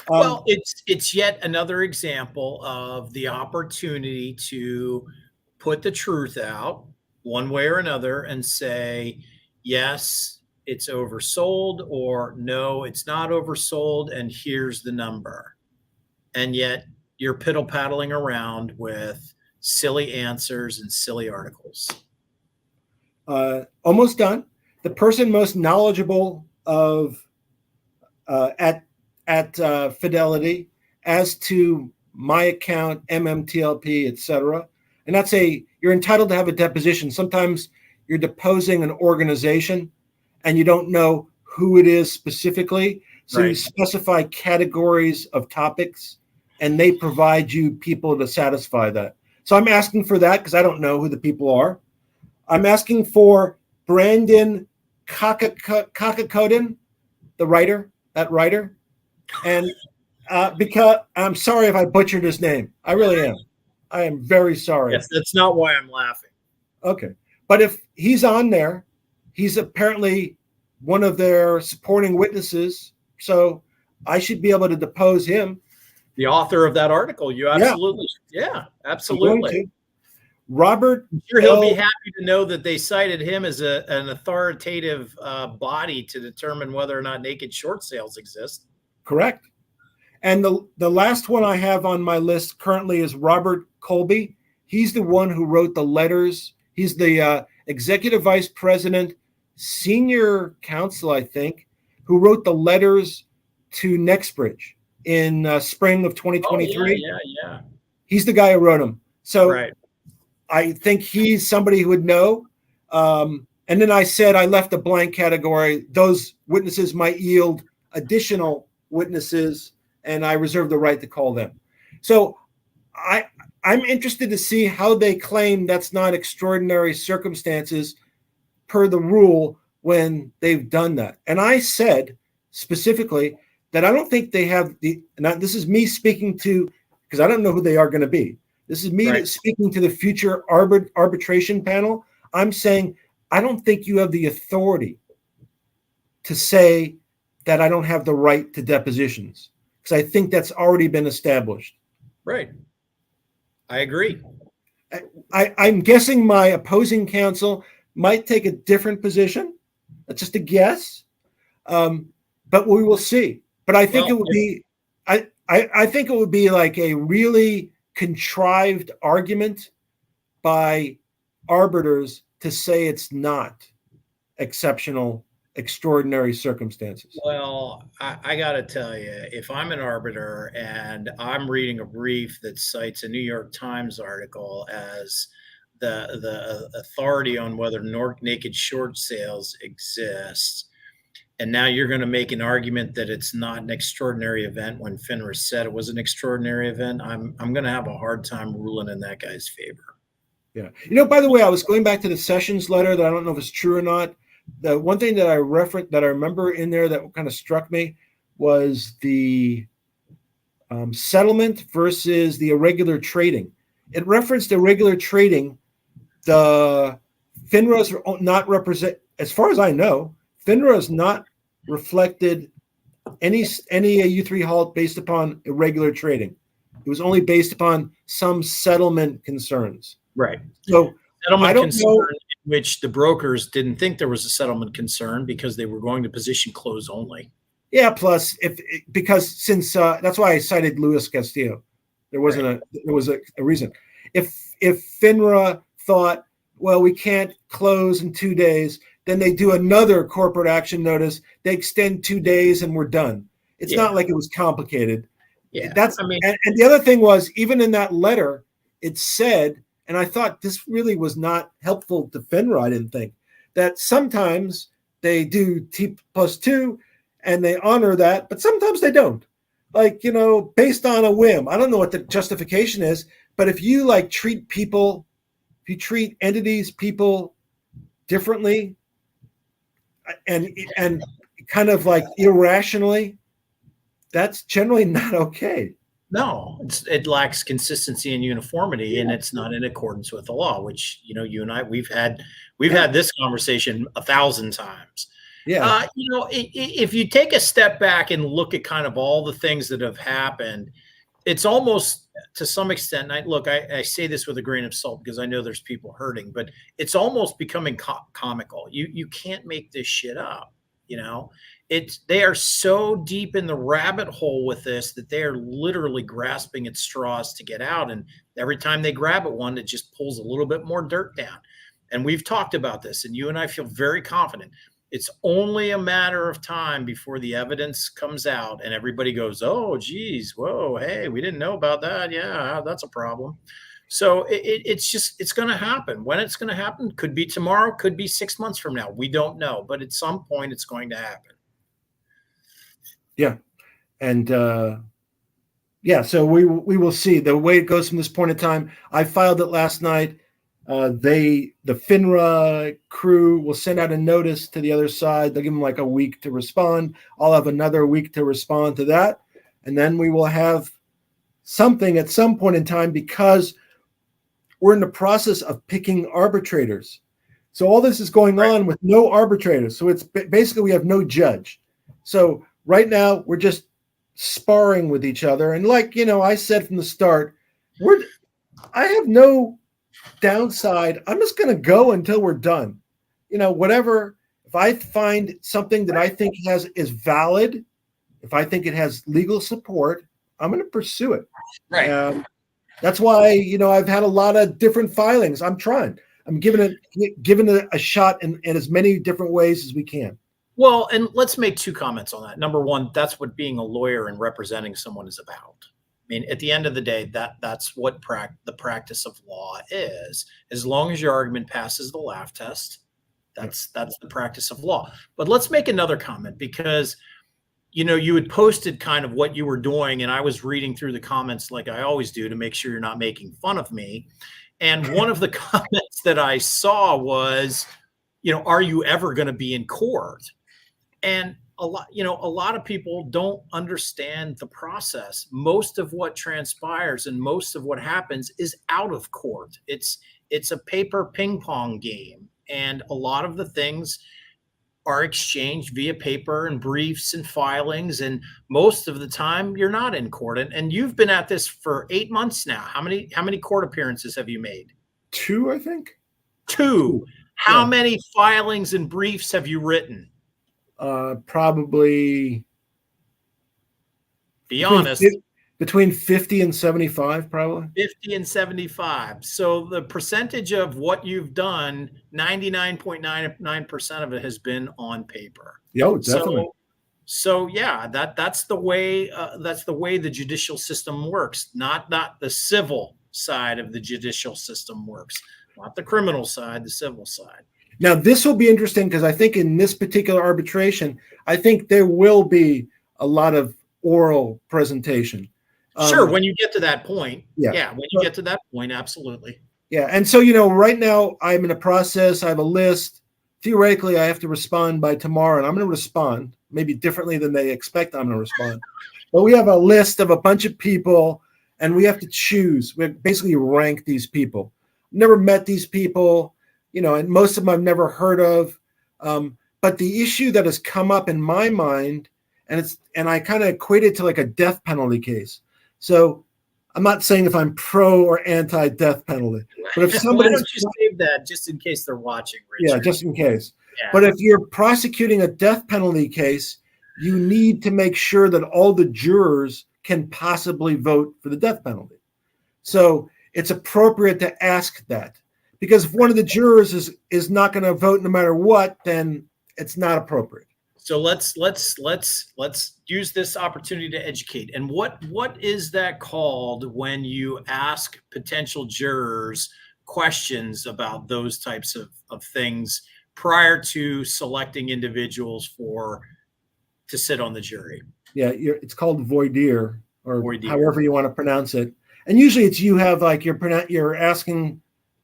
Well, it's yet another example of the opportunity to put the truth out one way or another and say, yes, it's oversold, or no, it's not oversold, and here's the number. And yet you're piddle-paddling around with silly answers and silly articles. Almost done. The person most knowledgeable of at Fidelity as to my account, MMTLP, etc. And that's you're entitled to have a deposition. Sometimes you're deposing an organization and you don't know who it is specifically. So you specify categories of topics and they provide you people to satisfy that. So I'm asking for that because I don't know who the people are. I'm asking for Brandon Kakakoden, the writer, that writer. And because I'm sorry if I butchered his name. I really am. I am very sorry. Yes, that's not why I'm laughing. Okay. But if he's on there, he's apparently one of their supporting witnesses. So I should be able to depose him. The author of that article, you absolutely, absolutely. Robert, I'm sure he'll be happy to know that they cited him as an authoritative body to determine whether or not naked short sales exist. Correct. And the last one I have on my list currently is Robert Colby. He's the one who wrote the letters. He's the executive vice president, senior counsel, I think, who wrote the letters to Nexbridge in spring of 2023. Oh, yeah. He's the guy who wrote them. So right. I think he's somebody who would know. And then I said I left a blank category. Those witnesses might yield additional witnesses, and I reserve the right to call them. So I'm interested to see how they claim that's not extraordinary circumstances per the rule when they've done that. And I said specifically that I don't think they have this is me speaking to, because I don't know who they are going to be. This is me speaking to the future arbitration panel. I'm saying I don't think you have the authority to say that I don't have the right to depositions, because I think that's already been established. Right. I agree. I'm guessing my opposing counsel might take a different position. That's just a guess. But we will see. But I think it would be, I think it would be like a really contrived argument by arbiters to say it's not extraordinary circumstances. Well, I got to tell you, if I'm an arbiter and I'm reading a brief that cites a New York Times article as the authority on whether naked short sales exist, and now you're going to make an argument that it's not an extraordinary event when FINRA said it was an extraordinary event, I'm going to have a hard time ruling in that guy's favor. Yeah. By the way, I was going back to the Sessions letter that I don't know if it's true or not. The one thing that I remember in there that kind of struck me was the settlement versus the irregular trading. It referenced irregular trading. The FINRA's not represent, as far as I know, FINRA has not reflected any U3 halt based upon irregular trading. It was only based upon some settlement concerns. Right. So settlement I don't concern know, in which the brokers didn't think there was a settlement concern because they were going to position close only. Yeah. Plus, since that's why I cited Luis Castillo. There wasn't there was a reason. If FINRA thought, well, we can't close in 2 days, then they do another corporate action notice. They extend 2 days and we're done. It's not like it was complicated. Yeah. And the other thing was, even in that letter, it said, and I thought this really was not helpful to FINRA, I didn't think, that sometimes they do T+2 and they honor that, but sometimes they don't. Like, based on a whim. I don't know what the justification is, but if you treat entities, people differently and kind of irrationally, that's generally not okay. No, it lacks consistency and uniformity, and it's not in accordance with the law, which, you and I, we've had this conversation 1,000 times. Yeah. If you take a step back and look at kind of all the things that have happened, it's almost, to some extent, I say this with a grain of salt because I know there's people hurting, but it's almost becoming comical. You can't make this shit up. They are so deep in the rabbit hole with this that they are literally grasping at straws to get out. And every time they grab at one, it just pulls a little bit more dirt down. And we've talked about this, and you and I feel very confident. It's only a matter of time before the evidence comes out and everybody goes, oh, geez, whoa, hey, we didn't know about that. Yeah, that's a problem. So it's going to happen. When it's going to happen could be tomorrow, could be 6 months from now. We don't know, but at some point it's going to happen. Yeah. And so we will see the way it goes from this point in time. I filed it last night. The FINRA crew will send out a notice to the other side. They'll give them like a week to respond. I'll have another week to respond to that. And then we will have something at some point in time, because we're in the process of picking arbitrators. So all this is going on with no arbitrators. So it's basically we have no judge. So right now we're just sparring with each other. And like, I said from the start, I have no downside. I'm just going to go until we're done. Whatever, if I find something that I think is valid, if I think it has legal support, I'm going to pursue it. Right. That's why, I've had a lot of different filings. I'm trying. I'm giving it a shot in as many different ways as we can. Well, and let's make two comments on that. Number one, that's what being a lawyer and representing someone is about. I mean, at the end of the day, that's what the practice of law is. As long as your argument passes the laugh test, that's the practice of law. But let's make another comment, because you had posted kind of what you were doing, and I was reading through the comments like I always do to make sure you're not making fun of me. And one of the comments that I saw was, are you ever going to be in court? And a lot of people don't understand the process. Most of what transpires and most of what happens is out of court. It's a paper ping pong game. And a lot of the things are exchanged via paper and briefs and filings. And most of the time you're not in court. And you've been at this for 8 months now. How many court appearances have you made? 2, I think. 2. How many filings and briefs have you written? Probably. Be honest. Between 50 and 75, probably. 50 and 75. So the percentage of what you've done, 99.99% of it has been on paper. Yeah, definitely. So yeah, that's the way the judicial system works. Not the civil side of the judicial system works. Not the criminal side, the civil side. Now, this will be interesting, because I think in this particular arbitration, I think there will be a lot of oral presentation. Sure, when you get to that point. Yeah, when you get to that point, absolutely. Yeah, and so, right now I'm in a process. I have a list. Theoretically, I have to respond by tomorrow, and I'm going to respond maybe differently than they expect I'm going to respond. But we have a list of a bunch of people, and we have to choose. We basically rank these people. Never met these people, and most of them I've never heard of. But the issue that has come up in my mind, and I kind of equate it to like a death penalty case. So I'm not saying if I'm pro or anti-death penalty, but if somebody, why don't you save that just in case they're watching, Richard? Yeah, just in case. Yeah. But if you're prosecuting a death penalty case, you need to make sure that all the jurors can possibly vote for the death penalty. So it's appropriate to ask that, because if one of the jurors is not going to vote no matter what, then it's not appropriate. So let's use this opportunity to educate. And what is that called when you ask potential jurors questions about those types of things prior to selecting individuals to sit on the jury? Yeah, it's called voir dire, or however you want to pronounce it. And usually it's you're asking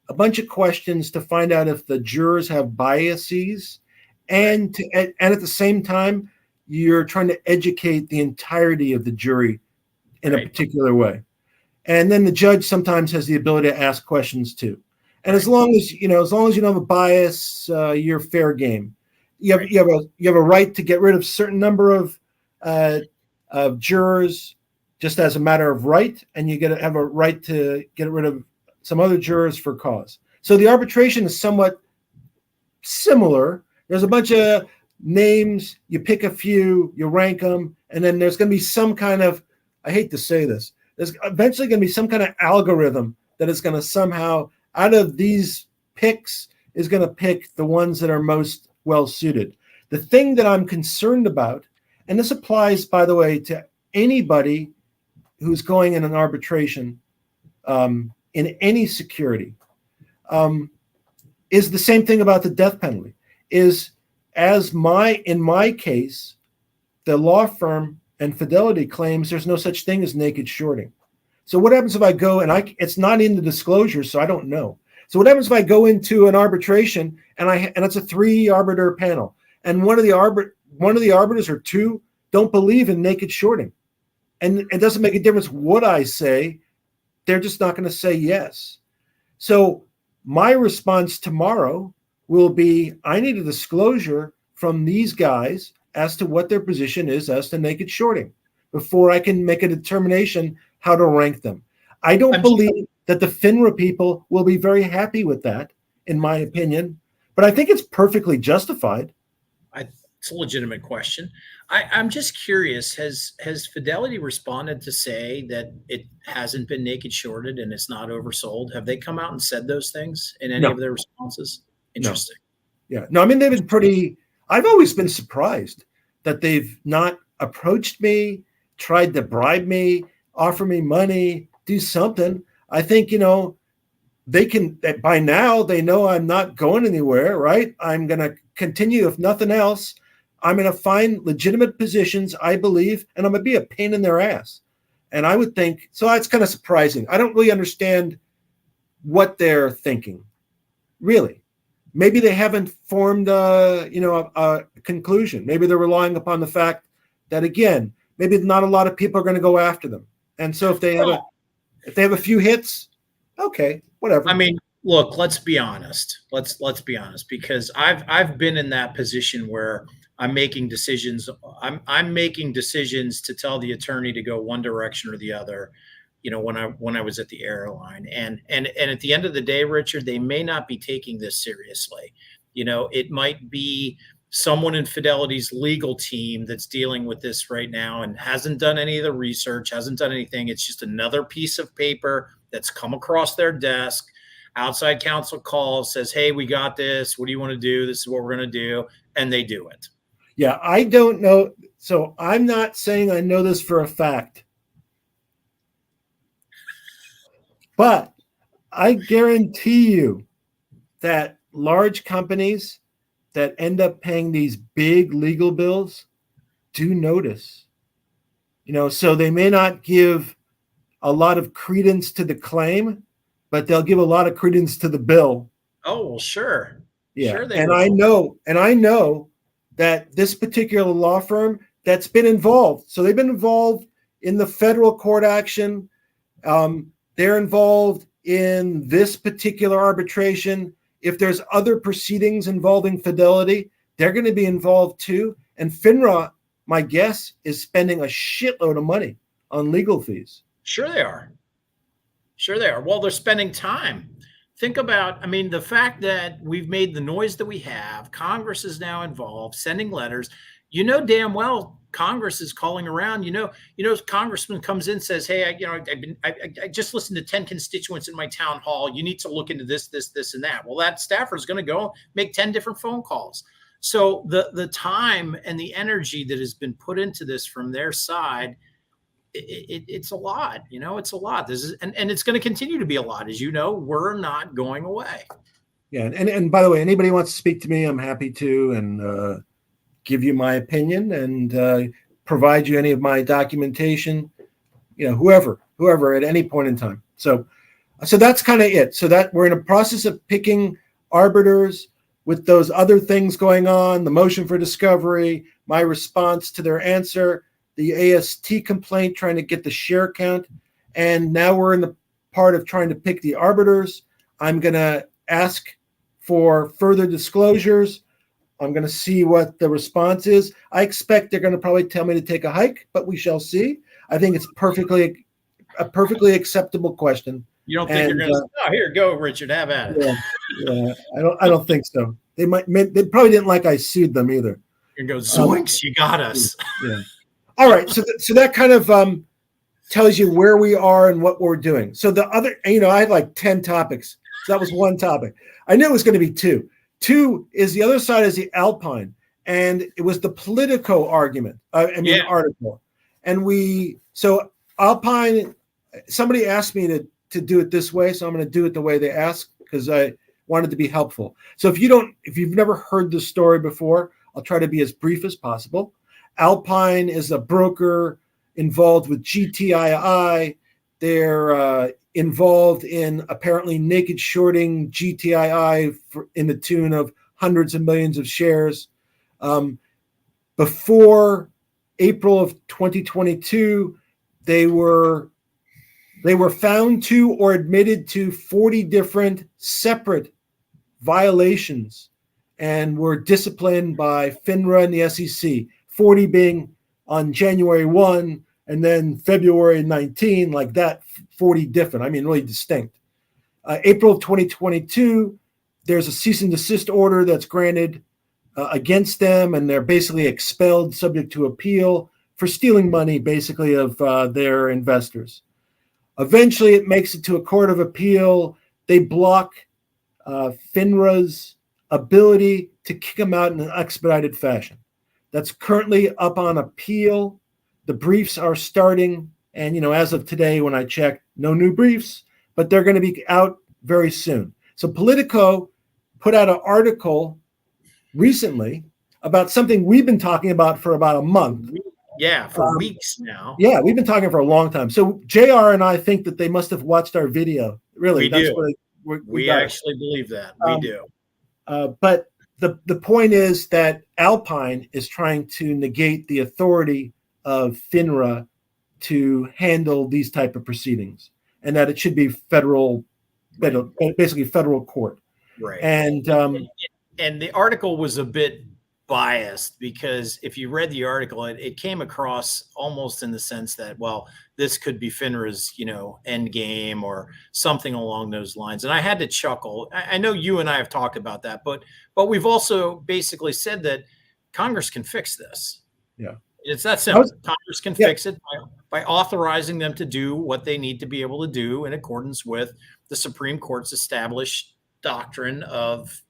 a bunch of questions to find out if the jurors have biases. And at the same time, you're trying to educate the entirety of the jury in a particular way. And then the judge sometimes has the ability to ask questions too. And as long as you don't have a bias, you're fair game. You have a right to get rid of a certain number of jurors just as a matter of right, and you have a right to get rid of some other jurors for cause. So the arbitration is somewhat similar. There's a bunch of names, you pick a few, you rank them, and then there's going to be some kind of, I hate to say this, there's eventually going to be some kind of algorithm that is going to somehow, out of these picks, is going to pick the ones that are most well suited. The thing that I'm concerned about, and this applies, by the way, to anybody who's going in an arbitration in any security, is the same thing about the death penalty. In my case, the law firm and Fidelity claims there's no such thing as naked shorting. So what happens if I go and it's not in the disclosure, so I don't know. So what happens if I go into an arbitration and it's a 3-arbiter panel, and one of the arbiters or two don't believe in naked shorting, and it doesn't make a difference what I say, they're just not going to say yes. So my response tomorrow will be, I need a disclosure from these guys as to what their position is as to naked shorting before I can make a determination how to rank them. I don't believe that the FINRA people will be very happy with that, in my opinion, but I think it's perfectly justified. It's a legitimate question. I'm just curious, has Fidelity responded to say that it hasn't been naked shorted and it's not oversold? Have they come out and said those things in any of their responses? Interesting. No. Yeah. No, I mean, they've been I've always been surprised that they've not approached me, tried to bribe me, offer me money, do something. I think, they can, by now they know I'm not going anywhere, right? I'm going to continue, if nothing else. I'm going to find legitimate positions, I believe, and I'm going to be a pain in their ass. And I would think, so that's kind of surprising. I don't really understand what they're thinking, really. Maybe they haven't formed a conclusion. Maybe they're relying upon the fact that, again, maybe not a lot of people are going to go after them. And so if they have a few hits, okay, whatever. I mean, look, let's be honest. Let's be honest, because I've been in that position where I'm making decisions. I'm making decisions to tell the attorney to go one direction or the other, when I was at the airline. And at the end of the day, Richard, they may not be taking this seriously. It might be someone in Fidelity's legal team that's dealing with this right now and hasn't done any of the research, hasn't done anything. It's just another piece of paper that's come across their desk. Outside counsel calls, says, hey, we got this. What do you want to do? This is what we're going to do. And they do it. Yeah, I don't know. So I'm not saying I know this for a fact. But I guarantee you that large companies that end up paying these big legal bills do notice. So they may not give a lot of credence to the claim, but they'll give a lot of credence to the bill. Oh, well, sure. Yeah. Sure And I know that this particular law firm that's been involved. So they've been involved in the federal court action. They're involved in this particular arbitration. If there's other proceedings involving Fidelity, they're going to be involved too. And FINRA, my guess, is spending a shitload of money on legal fees. Sure they are. Well, they're spending time. Think about, the fact that we've made the noise that we have, Congress is now involved, sending letters. Damn well Congress is calling around. Congressman comes in and says, hey, I just listened to 10 constituents in my town hall. You need to look into this, and that. Well, that staffer is going to go make 10 different phone calls. So the time and the energy that has been put into this from their side, it's a lot. It's a lot. This is and it's going to continue to be a lot. As we're not going away. Yeah, and by the way, anybody wants to speak to me, I'm happy to, and give you my opinion and provide you any of my documentation. Whoever at any point in time. So that's kind of it. So that we're in a process of picking arbiters with those other things going on, the motion for discovery, my response to their answer, the AST complaint, trying to get the share count. And now we're in the part of trying to pick the arbiters. I'm going to ask for further disclosures. I'm going to see what the response is. I expect they're going to probably tell me to take a hike, but we shall see. I think it's a perfectly acceptable question. You don't think you're going to say, here, go, Richard, have at it. Yeah. I don't think so. They probably didn't like I sued them either. You go, zoinks, you got us. Yeah. All right. So that kind of tells you where we are and what we're doing. So the other, I had like 10 topics. So that was one topic. I knew it was going to be two. Two is the other side is the Alpine. And it was the Politico argument, article. And so Alpine, somebody asked me to do it this way. So I'm going to do it the way they asked because I wanted to be helpful. So if you've never heard this story before, I'll try to be as brief as possible. Alpine is a broker involved with GTII. They're involved in apparently naked shorting GTII in the tune of hundreds of millions of shares. Before April of 2022, they were found to or admitted to 40 different separate violations and were disciplined by FINRA and the SEC, 40 being on January 1 and then February 19, like that, 40 different. I mean, really distinct. April of 2022, there's a cease and desist order that's granted against them, and they're basically expelled subject to appeal for stealing money, basically, of their investors. Eventually, it makes it to a court of appeal. They block FINRA's ability to kick them out in an expedited fashion. That's currently up on appeal. The briefs are starting, and as of today, when I checked, no new briefs, but they're going to be out very soon. So Politico put out an article recently about something we've been talking about for about a month. Yeah, for weeks now. Yeah, we've been talking for a long time. So JR and I think that they must have watched our video. Really, we do. We actually believe that. We do. But the point is that Alpine is trying to negate the authority of FINRA to handle these type of proceedings, and that it should be basically federal court. Right. And the article was a bit biased, because if you read the article, it came across almost in the sense that, well, this could be FINRA's, end game or something along those lines. And I had to chuckle. I know you and I have talked about that, but we've also basically said that Congress can fix this. Yeah. It's that simple. Congress can fix it by authorizing them to do what they need to be able to do in accordance with the Supreme Court's established doctrine of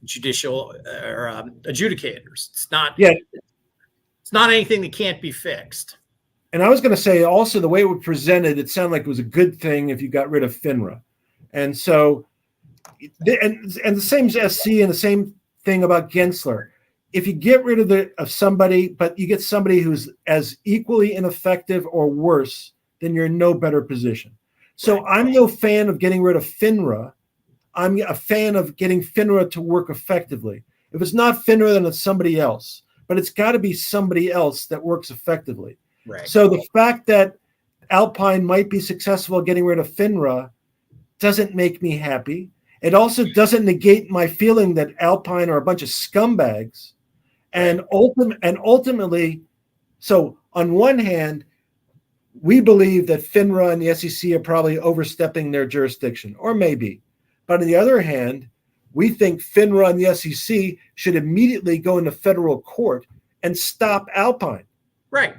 judicial or adjudicators. It's not anything that can't be fixed. And I was going to say also, the way it was presented, it sounded like it was a good thing if you got rid of FINRA. And so, and the same as SC, and the same thing about Gensler. If you get rid of somebody, but you get somebody who's as equally ineffective or worse, then you're in no better position. So I'm no fan of getting rid of FINRA. I'm a fan of getting FINRA to work effectively. If it's not FINRA, then it's somebody else. But it's got to be somebody else that works effectively. Right. So the fact that Alpine might be successful getting rid of FINRA doesn't make me happy. It also doesn't negate my feeling that Alpine are a bunch of scumbags. And ultimately, so on one hand, we believe that FINRA and the SEC are probably overstepping their jurisdiction, or maybe. But on the other hand, we think FINRA and the SEC should immediately go into federal court and stop Alpine. Right.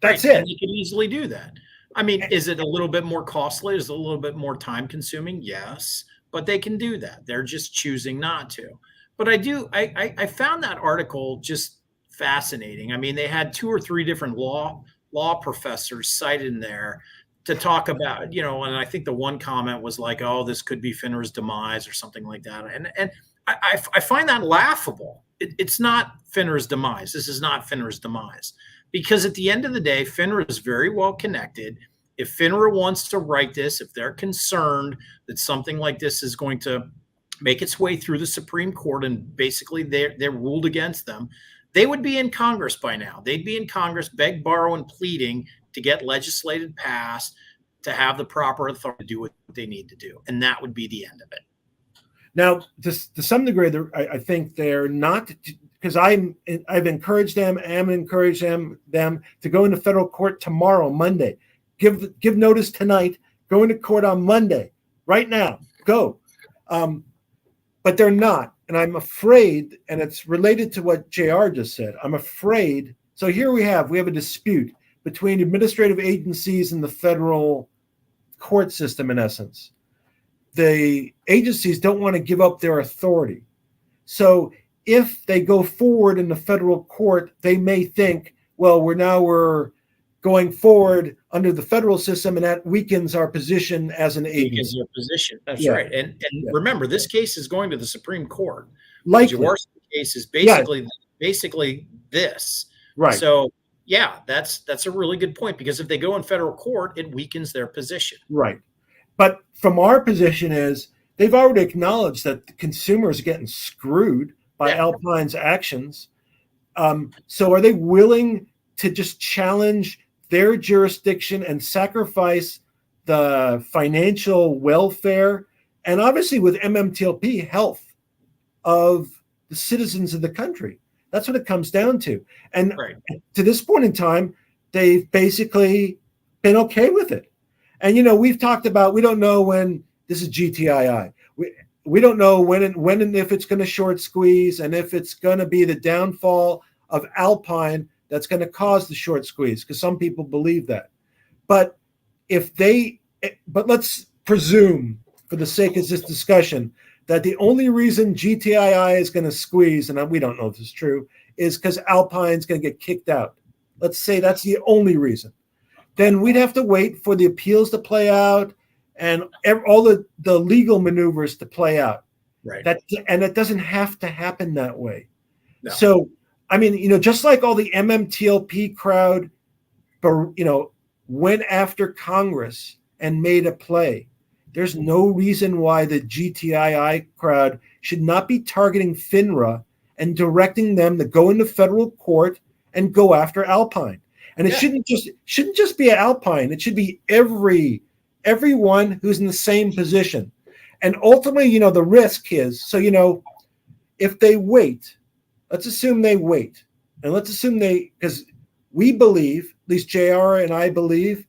That's it. And you can easily do that. I mean, is it a little bit more costly? Is it a little bit more time consuming? Yes, but they can do that. They're just choosing not to. But I found that article just fascinating. I mean, they had 2 or 3 different law professors cited in there to talk about, and I think the one comment was like, oh, this could be FINRA's demise or something like that. And I find that laughable. It's not FINRA's demise. This is not FINRA's demise, because at the end of the day, FINRA is very well connected. If FINRA wants to write this, if they're concerned that something like this is going to make its way through the Supreme Court and basically they're ruled against them, they would be in Congress by now. They'd be in Congress, beg, borrow, and pleading to get legislated passed, to have the proper authority to do what they need to do. And that would be the end of it. Now, to some degree, I think they're not, because I've encouraged them, am encouraging them to go into federal court tomorrow, Monday. Give notice tonight, go into court on Monday, right now, go. But they're not. And I'm afraid, and it's related to what JR just said, I'm afraid. So here we have a dispute between administrative agencies and the federal court system, in essence. The agencies don't want to give up their authority. So if they go forward in the federal court, they may think, well, we're going forward under the federal system, and that weakens our position as an agency. Weakens your position. That's right. And remember, this case is going to the Supreme Court. Likely. The Jaworski case is basically this. Right. So Yeah, that's a really good point, because if they go in federal court, it weakens their position. Right. But from our position is they've already acknowledged that the consumers are getting screwed by Yeah. Alpine's actions. So are they willing to just challenge their jurisdiction and sacrifice the financial welfare and obviously with MMTLP health of the citizens of the country? That's what it comes down to. And Right. to this point in time, they've basically been okay with it. And, you know, we've talked about, we don't know when this is GTII. We don't know when and if it's going to short squeeze and if it's going to be the downfall of Alpine that's going to cause the short squeeze, because some people believe that. But but let's presume, for the sake of this discussion, that the only reason GTII is going to squeeze, and we don't know if this is true, is because Alpine's going to get kicked out. Let's say that's the only reason. Then we'd have to wait for the appeals to play out and all the legal maneuvers to play out. Right. And it doesn't have to happen that way. No. So, I mean, you know, just like all the MMTLP crowd, you know, went after Congress and made a play, there's no reason why the GTII crowd should not be targeting FINRA and directing them to go into federal court and go after Alpine. And it shouldn't just be Alpine. It should be everyone who's in the same position. And ultimately, you know, the risk is, so, you know, if they wait, let's assume they wait. And let's assume because we believe, at least JR and I believe,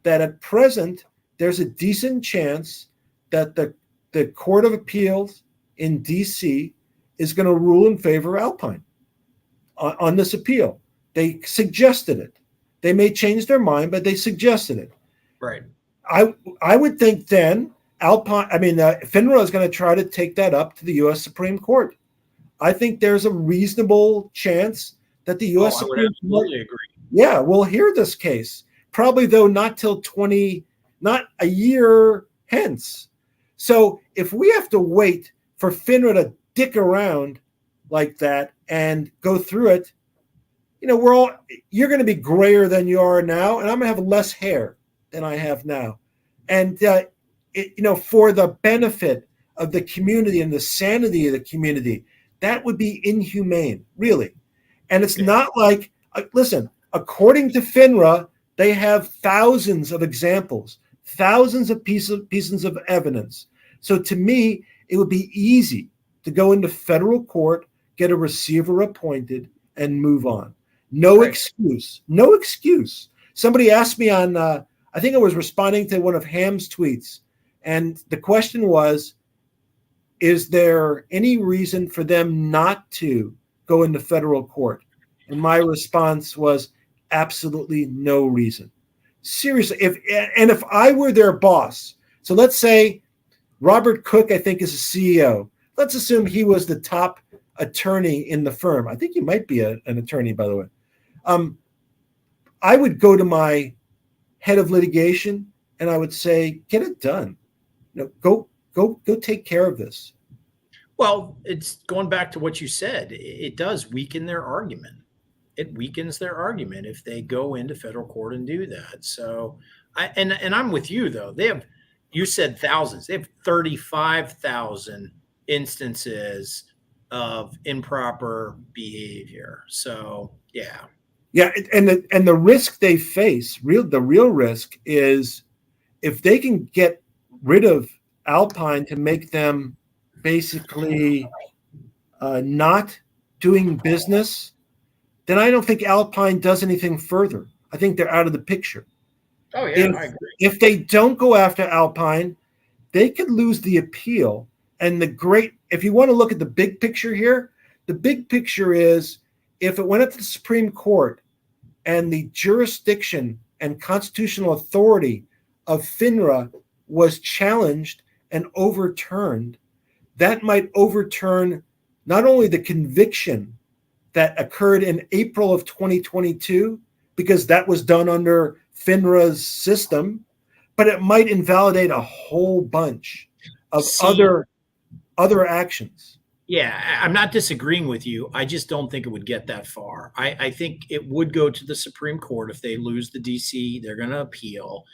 that at present, there's a decent chance that the Court of Appeals in D.C. is going to rule in favor of Alpine on this appeal. They suggested it. They may change their mind, but they suggested it. Right. I would think then FINRA is going to try to take that up to the U.S. Supreme Court. I think there's a reasonable chance that the U.S. I would Supreme Court, absolutely agree. yeah, will hear this case. Probably, though, not till not a year hence. So if we have to wait for FINRA to dick around like that and go through it, you know, you're going to be grayer than you are now, and I'm going to have less hair than I have now. And, you know, for the benefit of the community and the sanity of the community, that would be inhumane, really. And it's not like, listen, according to FINRA, they have thousands of examples, thousands of pieces of evidence. So to me, it would be easy to go into federal court, get a receiver appointed, and move on. No excuse. No excuse. Somebody asked me on, I think I was responding to one of Ham's tweets, and the question was, is there any reason for them not to go into federal court? And my response was absolutely no reason. Seriously, if I were their boss, so let's say Robert Cook, I think, is a CEO. Let's assume he was the top attorney in the firm. I think he might be an attorney, by the way. I would go to my head of litigation and I would say, get it done. You know, go take care of this. Well, it's going back to what you said. It does weaken their argument. It weakens their argument if they go into federal court and do that. So, I'm with you though. You said thousands. They have 35,000 instances of improper behavior. So, yeah. Yeah, and the risk they face, the real risk is if they can get rid of Alpine to make them basically not doing business, then I don't think Alpine does anything further. I think they're out of the picture. Oh, yeah, I agree. If they don't go after Alpine, they could lose the appeal. And if you want to look at the big picture here, the big picture is if it went up to the Supreme Court and the jurisdiction and constitutional authority of FINRA was challenged and overturned, that might overturn not only the conviction that occurred in April of 2022, because that was done under FINRA's system, but it might invalidate a whole bunch of other actions. Yeah, I'm not disagreeing with you. I just don't think it would get that far. are. I think it would go to the Supreme Court. If they lose the DC, they're going to appeal.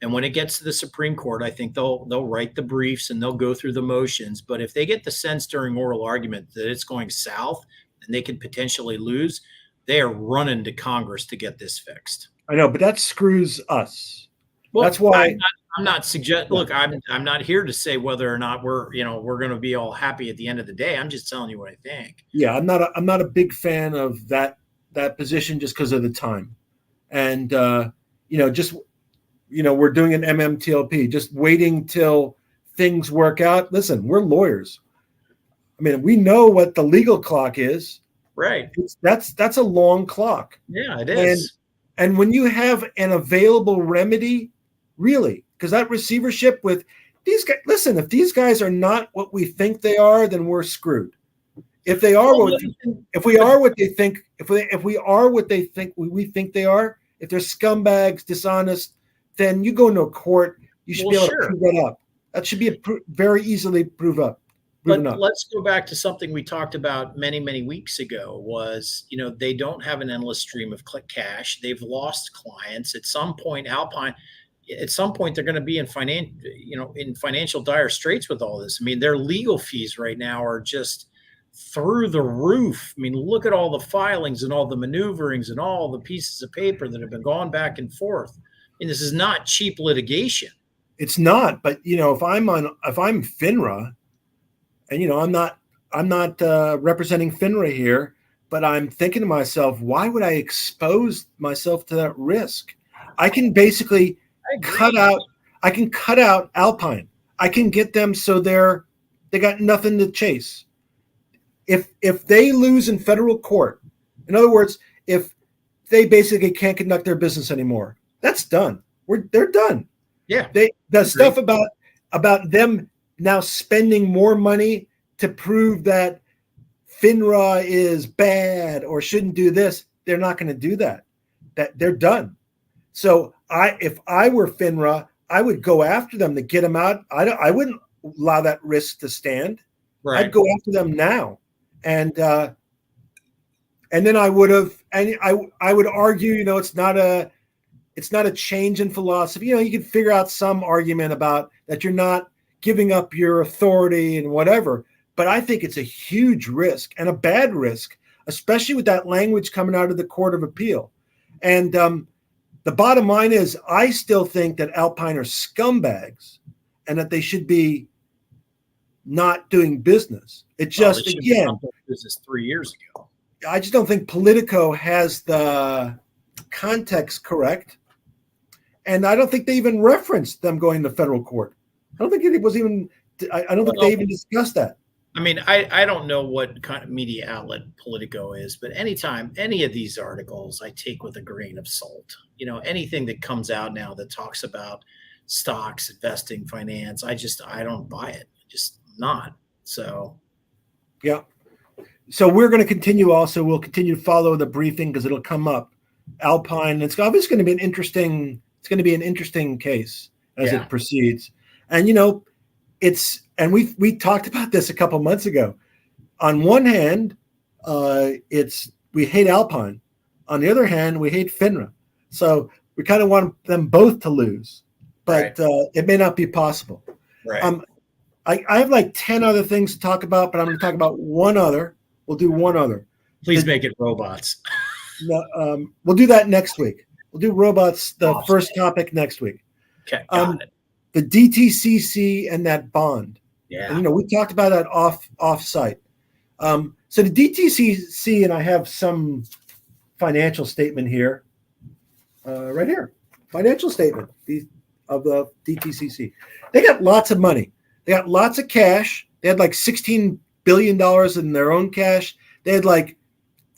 And when it gets to the Supreme Court, I think they'll write the briefs and they'll go through the motions. But if they get the sense during oral argument that it's going south and they could potentially lose, they are running to Congress to get this fixed. I know, but that screws us. Well, that's why I'm not suggesting. Look, I'm not here to say whether or not we're going to be all happy at the end of the day. I'm just telling you what I think. Yeah, I'm not a big fan of that position just because of the time, and we're doing an MMTLP, just waiting till things work out. Listen, we're lawyers. I mean, we know what the legal clock is. Right. That's a long clock. Yeah, it is. And when you have an available remedy, really, because that receivership with these guys, listen, if these guys are not what we think they are, then we're screwed. If they are if we are what they think they are, if they're scumbags, dishonest, then you go into a court, you should be able to prove that up. That should be very easily proven up. But let's go back to something we talked about many, many weeks ago was, they don't have an endless stream of cash. They've lost clients. At some point, Alpine, they're going to be in financial dire straits with all this. I mean, their legal fees right now are just through the roof. I mean, look at all the filings and all the maneuverings and all the pieces of paper that have been going back and forth. I mean, this is not cheap litigation. It's not, but if I'm FINRA, and I'm not representing FINRA here, but I'm thinking to myself, why would I expose myself to that risk? I can basically cut out Alpine. I can get them so they got nothing to chase. If they lose in federal court, in other words, if they basically can't conduct their business anymore, that's done. They're done. Yeah. Stuff about them now spending more money to prove that FINRA is bad or shouldn't do this, they're not going to do that. That they're done. So if I were FINRA, I would go after them to get them out. I wouldn't allow that risk to stand. Right. I'd go after them now, and then I would have, and I would argue, it's not a change in philosophy. You can figure out some argument about that you're not giving up your authority and whatever. But I think it's a huge risk and a bad risk, especially with that language coming out of the Court of Appeal. And the bottom line is, I still think that Alpine are scumbags and that they should be not doing business. It just, again, business 3 years ago. I just don't think Politico has the context correct. And I don't think they even referenced them going to federal court. I don't think it was even, I don't think they even discussed that. I mean, I don't know what kind of media outlet Politico is, but anytime any of these articles I take with a grain of salt. Anything that comes out now that talks about stocks, investing, finance, I don't buy it. Just not. So. Yeah. So we're going to continue also. We'll continue to follow the briefing because it'll come up. Alpine, it's obviously going to be an interesting case as it proceeds. And, and we talked about this a couple months ago. On one hand, we hate Alpine. On the other hand, we hate FINRA. So we kind of want them both to lose, but it may not be possible. Right. I have like 10 other things to talk about, but I'm going to talk about one other. We'll do one other. Please make it robots. No, we'll do that next week. We'll do robots, the first topic next week. Okay, got it. The DTCC and that bond. Yeah. And, we talked about that off site. So the DTCC, and I have some financial statement here, right here. Financial statement of the DTCC. They got lots of money. They got lots of cash. They had like $16 billion in their own cash. They had like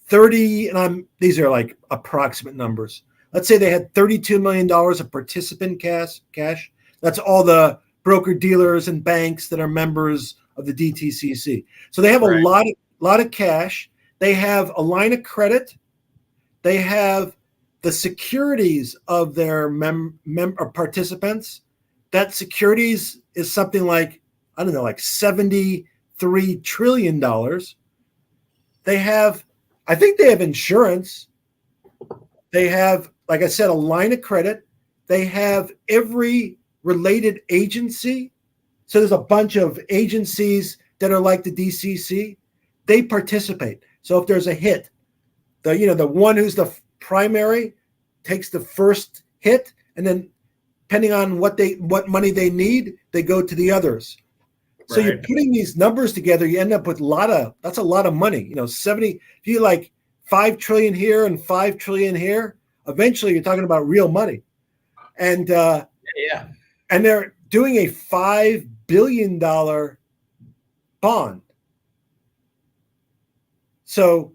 30, and these are like approximate numbers. Let's say they had $32 million of participant cash. That's all the broker dealers and banks that are members of the DTCC. So they have a lot of cash. They have a line of credit. They have the securities of their participants. That securities is something like, I don't know, like $73 trillion. They have I think they have insurance. They have, like I said, a line of credit. They have every related agency. So there's a bunch of agencies that are like the DCC. They participate. So if there's a hit, the one who's the primary takes the first hit, and then depending on what money they need, they go to the others. So you're putting these numbers together, you end up with that's a lot of money. 70, if you like 5 trillion here and 5 trillion here, eventually you're talking about real money. And and they're doing a $5 billion bond. So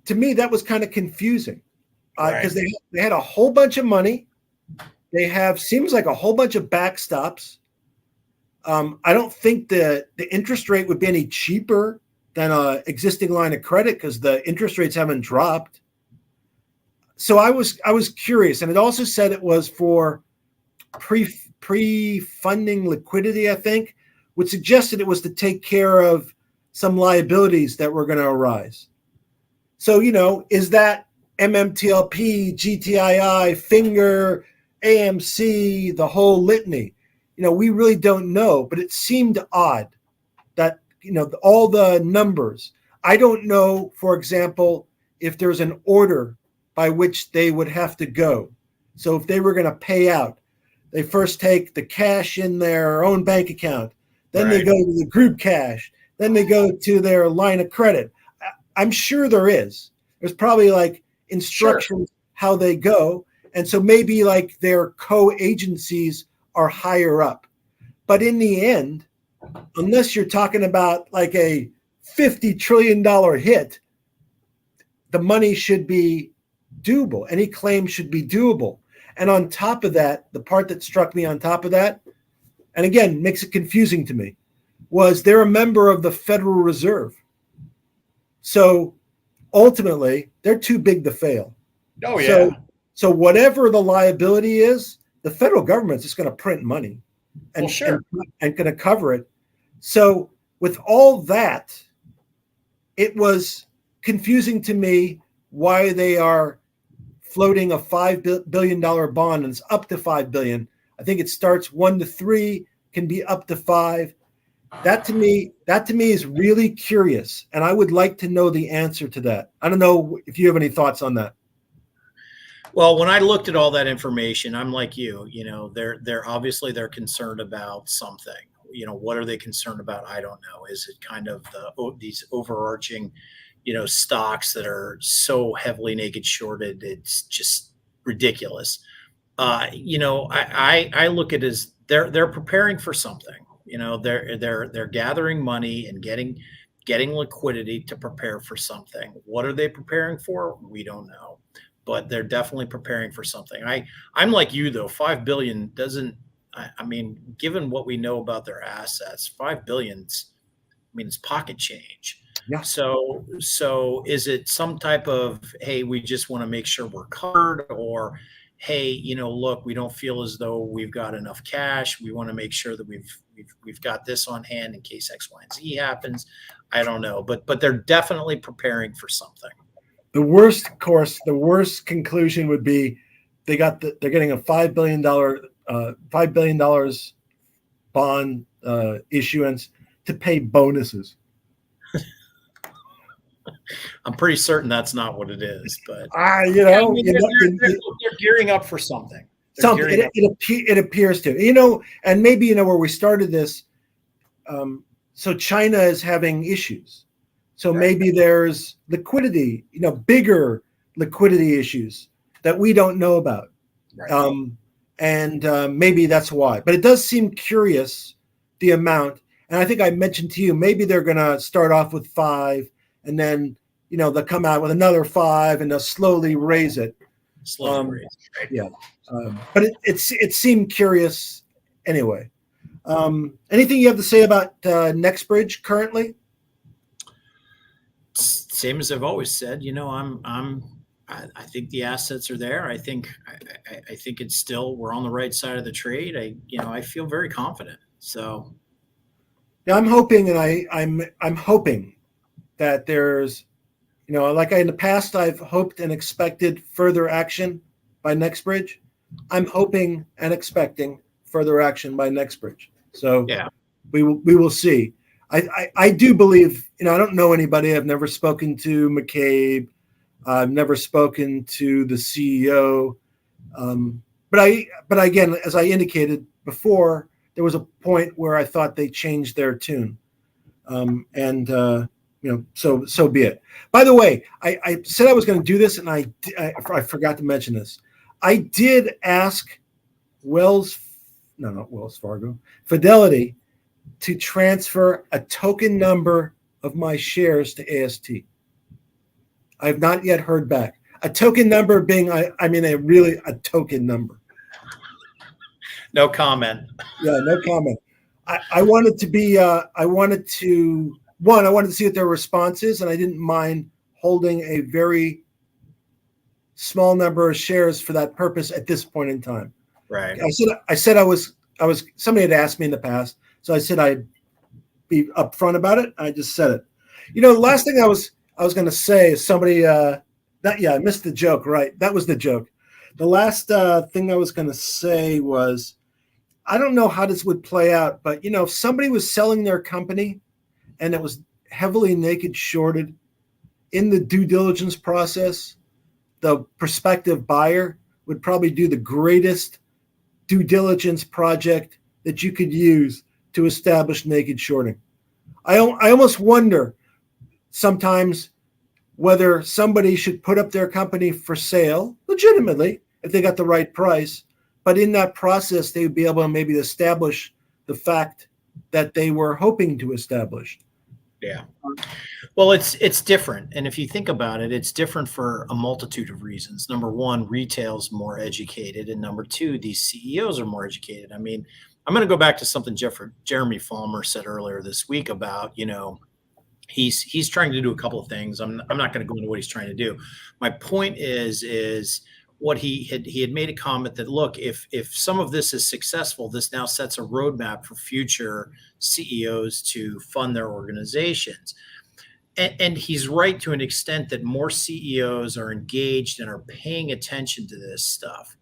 to me, that was kind of confusing because they had a whole bunch of money. They seems like a whole bunch of backstops. I don't think the interest rate would be any cheaper than an existing line of credit because the interest rates haven't dropped. So I was curious, and it also said it was for pre-funding liquidity, I think, which suggested it was to take care of some liabilities that were going to arise. So, is that MMTLP, GTII, Finger, AMC, the whole litany? We really don't know, but it seemed odd that, all the numbers. I don't know, for example, if there's an order by which they would have to go. So if they were going to pay out, they first take the cash in their own bank account, then they go to the group cash, then they go to their line of credit. I'm sure there's probably like instructions how they go. And so maybe like their co-agencies are higher up. But in the end, unless you're talking about like a $50 trillion hit, the money should be doable. Any claim should be doable. And on top of that, the part that struck me on top of that, and again, makes it confusing to me, was they're a member of the Federal Reserve. So ultimately, they're too big to fail. Oh, yeah. So whatever the liability is, the federal government's just going to print money and going to cover it. So with all that, it was confusing to me why they are floating a $5 billion bond, and it's up to $5 billion. I think it starts 1 to 3, can be up to 5. That to me is really curious, and I would like to know the answer to that. I don't know if you have any thoughts on that. Well, when I looked at all that information, I'm like you. They're obviously they're concerned about something. What are they concerned about? I don't know. Is it kind of these overarching, stocks that are so heavily naked shorted? It's just ridiculous. I look at it as they're preparing for something. They're gathering money and getting liquidity to prepare for something. What are they preparing for? We don't know, but they're definitely preparing for something. I'm like you though. 5 billion doesn't. I mean, given what we know about their assets, 5 billions. I mean, it's pocket change. Yeah. So is it some type of, hey, we just want to make sure we're covered, or hey, look, we don't feel as though we've got enough cash. We want to make sure that we've got this on hand in case X, Y, and Z happens. I don't know, but they're definitely preparing for something. The worst conclusion would be they're getting a $5 billion bond issuance to pay bonuses. I'm pretty certain that's not what it is, but they're gearing up for something. It appears to, and maybe where we started this. So China is having issues. So maybe there's liquidity, bigger liquidity issues that we don't know about. Right. And maybe that's why. But it does seem curious, the amount. And I think I mentioned to you, maybe they're going to start off with 5, and then, they'll come out with another 5, and they'll slowly raise it. Right? Yeah. But it seemed curious anyway. Anything you have to say about NextBridge currently? Same as I've always said, I think the assets are there. I think it's still, we're on the right side of the trade. I feel very confident. So yeah, I'm hoping, and I'm hoping that there's like in the past, I've hoped and expected further action by NextBridge. I'm hoping and expecting further action by NextBridge. So yeah, we will see. I do believe, I don't know anybody. I've never spoken to McCabe. I've never spoken to the CEO. But again, as I indicated before, there was a point where I thought they changed their tune. So be it. By the way, I said I was going to do this, and I forgot to mention this. I did ask not Wells Fargo, Fidelity, to transfer a token number of my shares to AST. I have not yet heard back. A token number being, a token number. no comment. Yeah, no comment. I wanted to be, I wanted to see what their response is, and I didn't mind holding a very small number of shares for that purpose at this point in time. Right. I said I was somebody had asked me in the past, so I said I'd be upfront about it. I just said it. The last thing I was going to say is somebody I missed the joke. Right, that was the joke. The last thing I was going to say was, I don't know how this would play out, but if somebody was selling their company and it was heavily naked shorted in the due diligence process, the prospective buyer would probably do the greatest due diligence project that you could use to establish naked shorting. I almost wonder sometimes whether somebody should put up their company for sale legitimately if they got the right price, but in that process they would be able to maybe establish the fact that they were hoping to establish. Yeah. Well, it's different. And if you think about it, it's different for a multitude of reasons. Number one, retail's more educated. And number two, these CEOs are more educated. I mean, I'm going to go back to something Jeremy Falmer said earlier this week about, he's trying to do a couple of things. I'm not going to go into what he's trying to do. My point is what he had made a comment that, look, if some of this is successful, this now sets a roadmap for future CEOs to fund their organizations. And he's right to an extent that more CEOs are engaged and are paying attention to this stuff.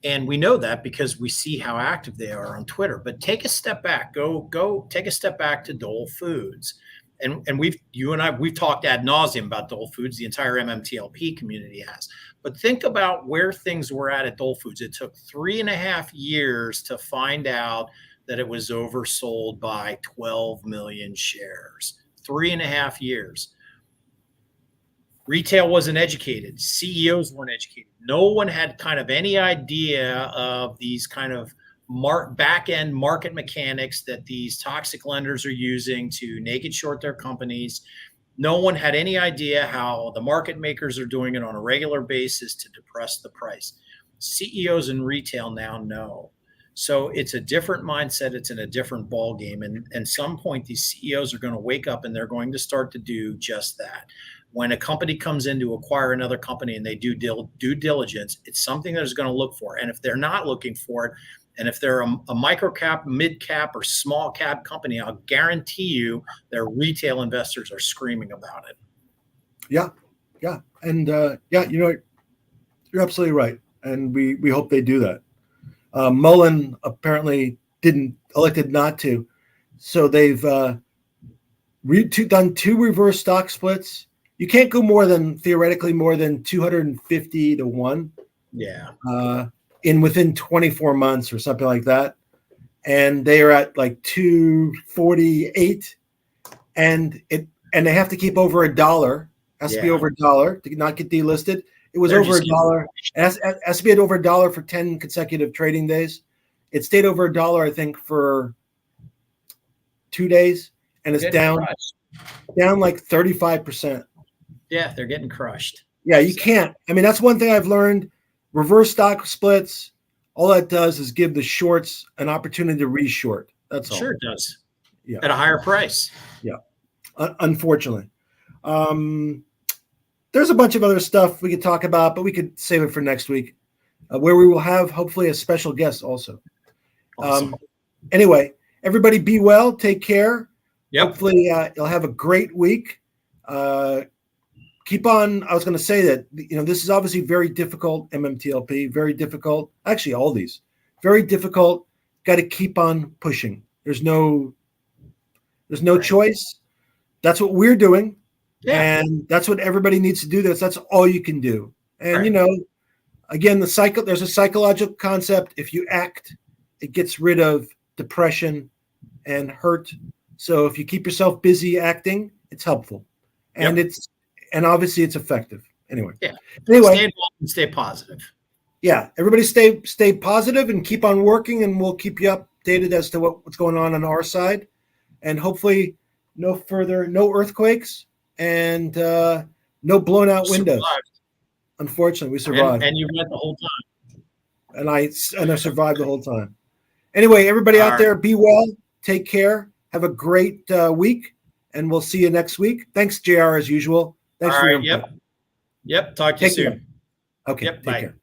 And we know that because we see how active they are on Twitter. But take a step back, go take a step back to Dole Foods. And you and I, we've talked ad nauseum about Dole Foods, the entire MMTLP community has. But think about where things were at Dole Foods. It took 3.5 years to find out that it was oversold by 12 million shares. 3.5 years. Retail wasn't educated. CEOs weren't educated. No one had kind of any idea of these kind of back-end market mechanics that these toxic lenders are using to naked short their companies. No one had any idea how the market makers are doing it on a regular basis to depress the price. CEOs in retail now know. So it's a different mindset. It's in a different ball game. And at some point, these CEOs are going to wake up and they're going to start to do just that. When a company comes in to acquire another company and they do due diligence, it's something that is going to look for. And if they're not looking for it, and if they're a micro cap, mid cap, or small cap company, I'll guarantee you their retail investors are screaming about it. Yeah. And you're absolutely right. And we hope they do that. Mullen apparently elected not to. So they've done 2 reverse stock splits. You can't go theoretically more than 250 to 1. Yeah. Within 24 months or something like that. And they are at like 248. And they have to keep over $1. Has to be over $1 to not get delisted. It was over $1. It has to be at over $1 for 10 consecutive trading days. It stayed over $1, I think, for 2 days, and it's down like 35%. Yeah, they're getting crushed. Yeah, you can't. I mean, that's one thing I've learned. Reverse stock splits, all that does is give the shorts an opportunity to reshort. That's all. Sure it does. Yeah. At a higher price. Yeah. Unfortunately. There's a bunch of other stuff we could talk about, but we could save it for next week, where we will have hopefully a special guest also. Awesome. Anyway, everybody be well. Take care. Yep. Hopefully you'll have a great week. keep on. I was going to say that, this is obviously very difficult. MMTLP, very difficult. Actually, all these very difficult. Got to keep on pushing. There's no choice. That's what we're doing. Yeah. And that's what everybody needs to do. That's all you can do. And, again, there's a psychological concept. If you act, it gets rid of depression and hurt. So if you keep yourself busy acting, it's helpful. And and obviously it's effective. Anyway. Yeah. Anyway. Stay involved and stay positive. Yeah. Everybody stay positive and keep on working, and we'll keep you updated as to what's going on our side. And hopefully no earthquakes and no blown out windows. Unfortunately, we survived. And you went the whole time. And I survived the whole time. Anyway, everybody out there, be well, take care, have a great week, and we'll see you next week. Thanks, JR, as usual. Thanks for your input. Yep. Talk to you soon. Okay. Yep. Bye. Care.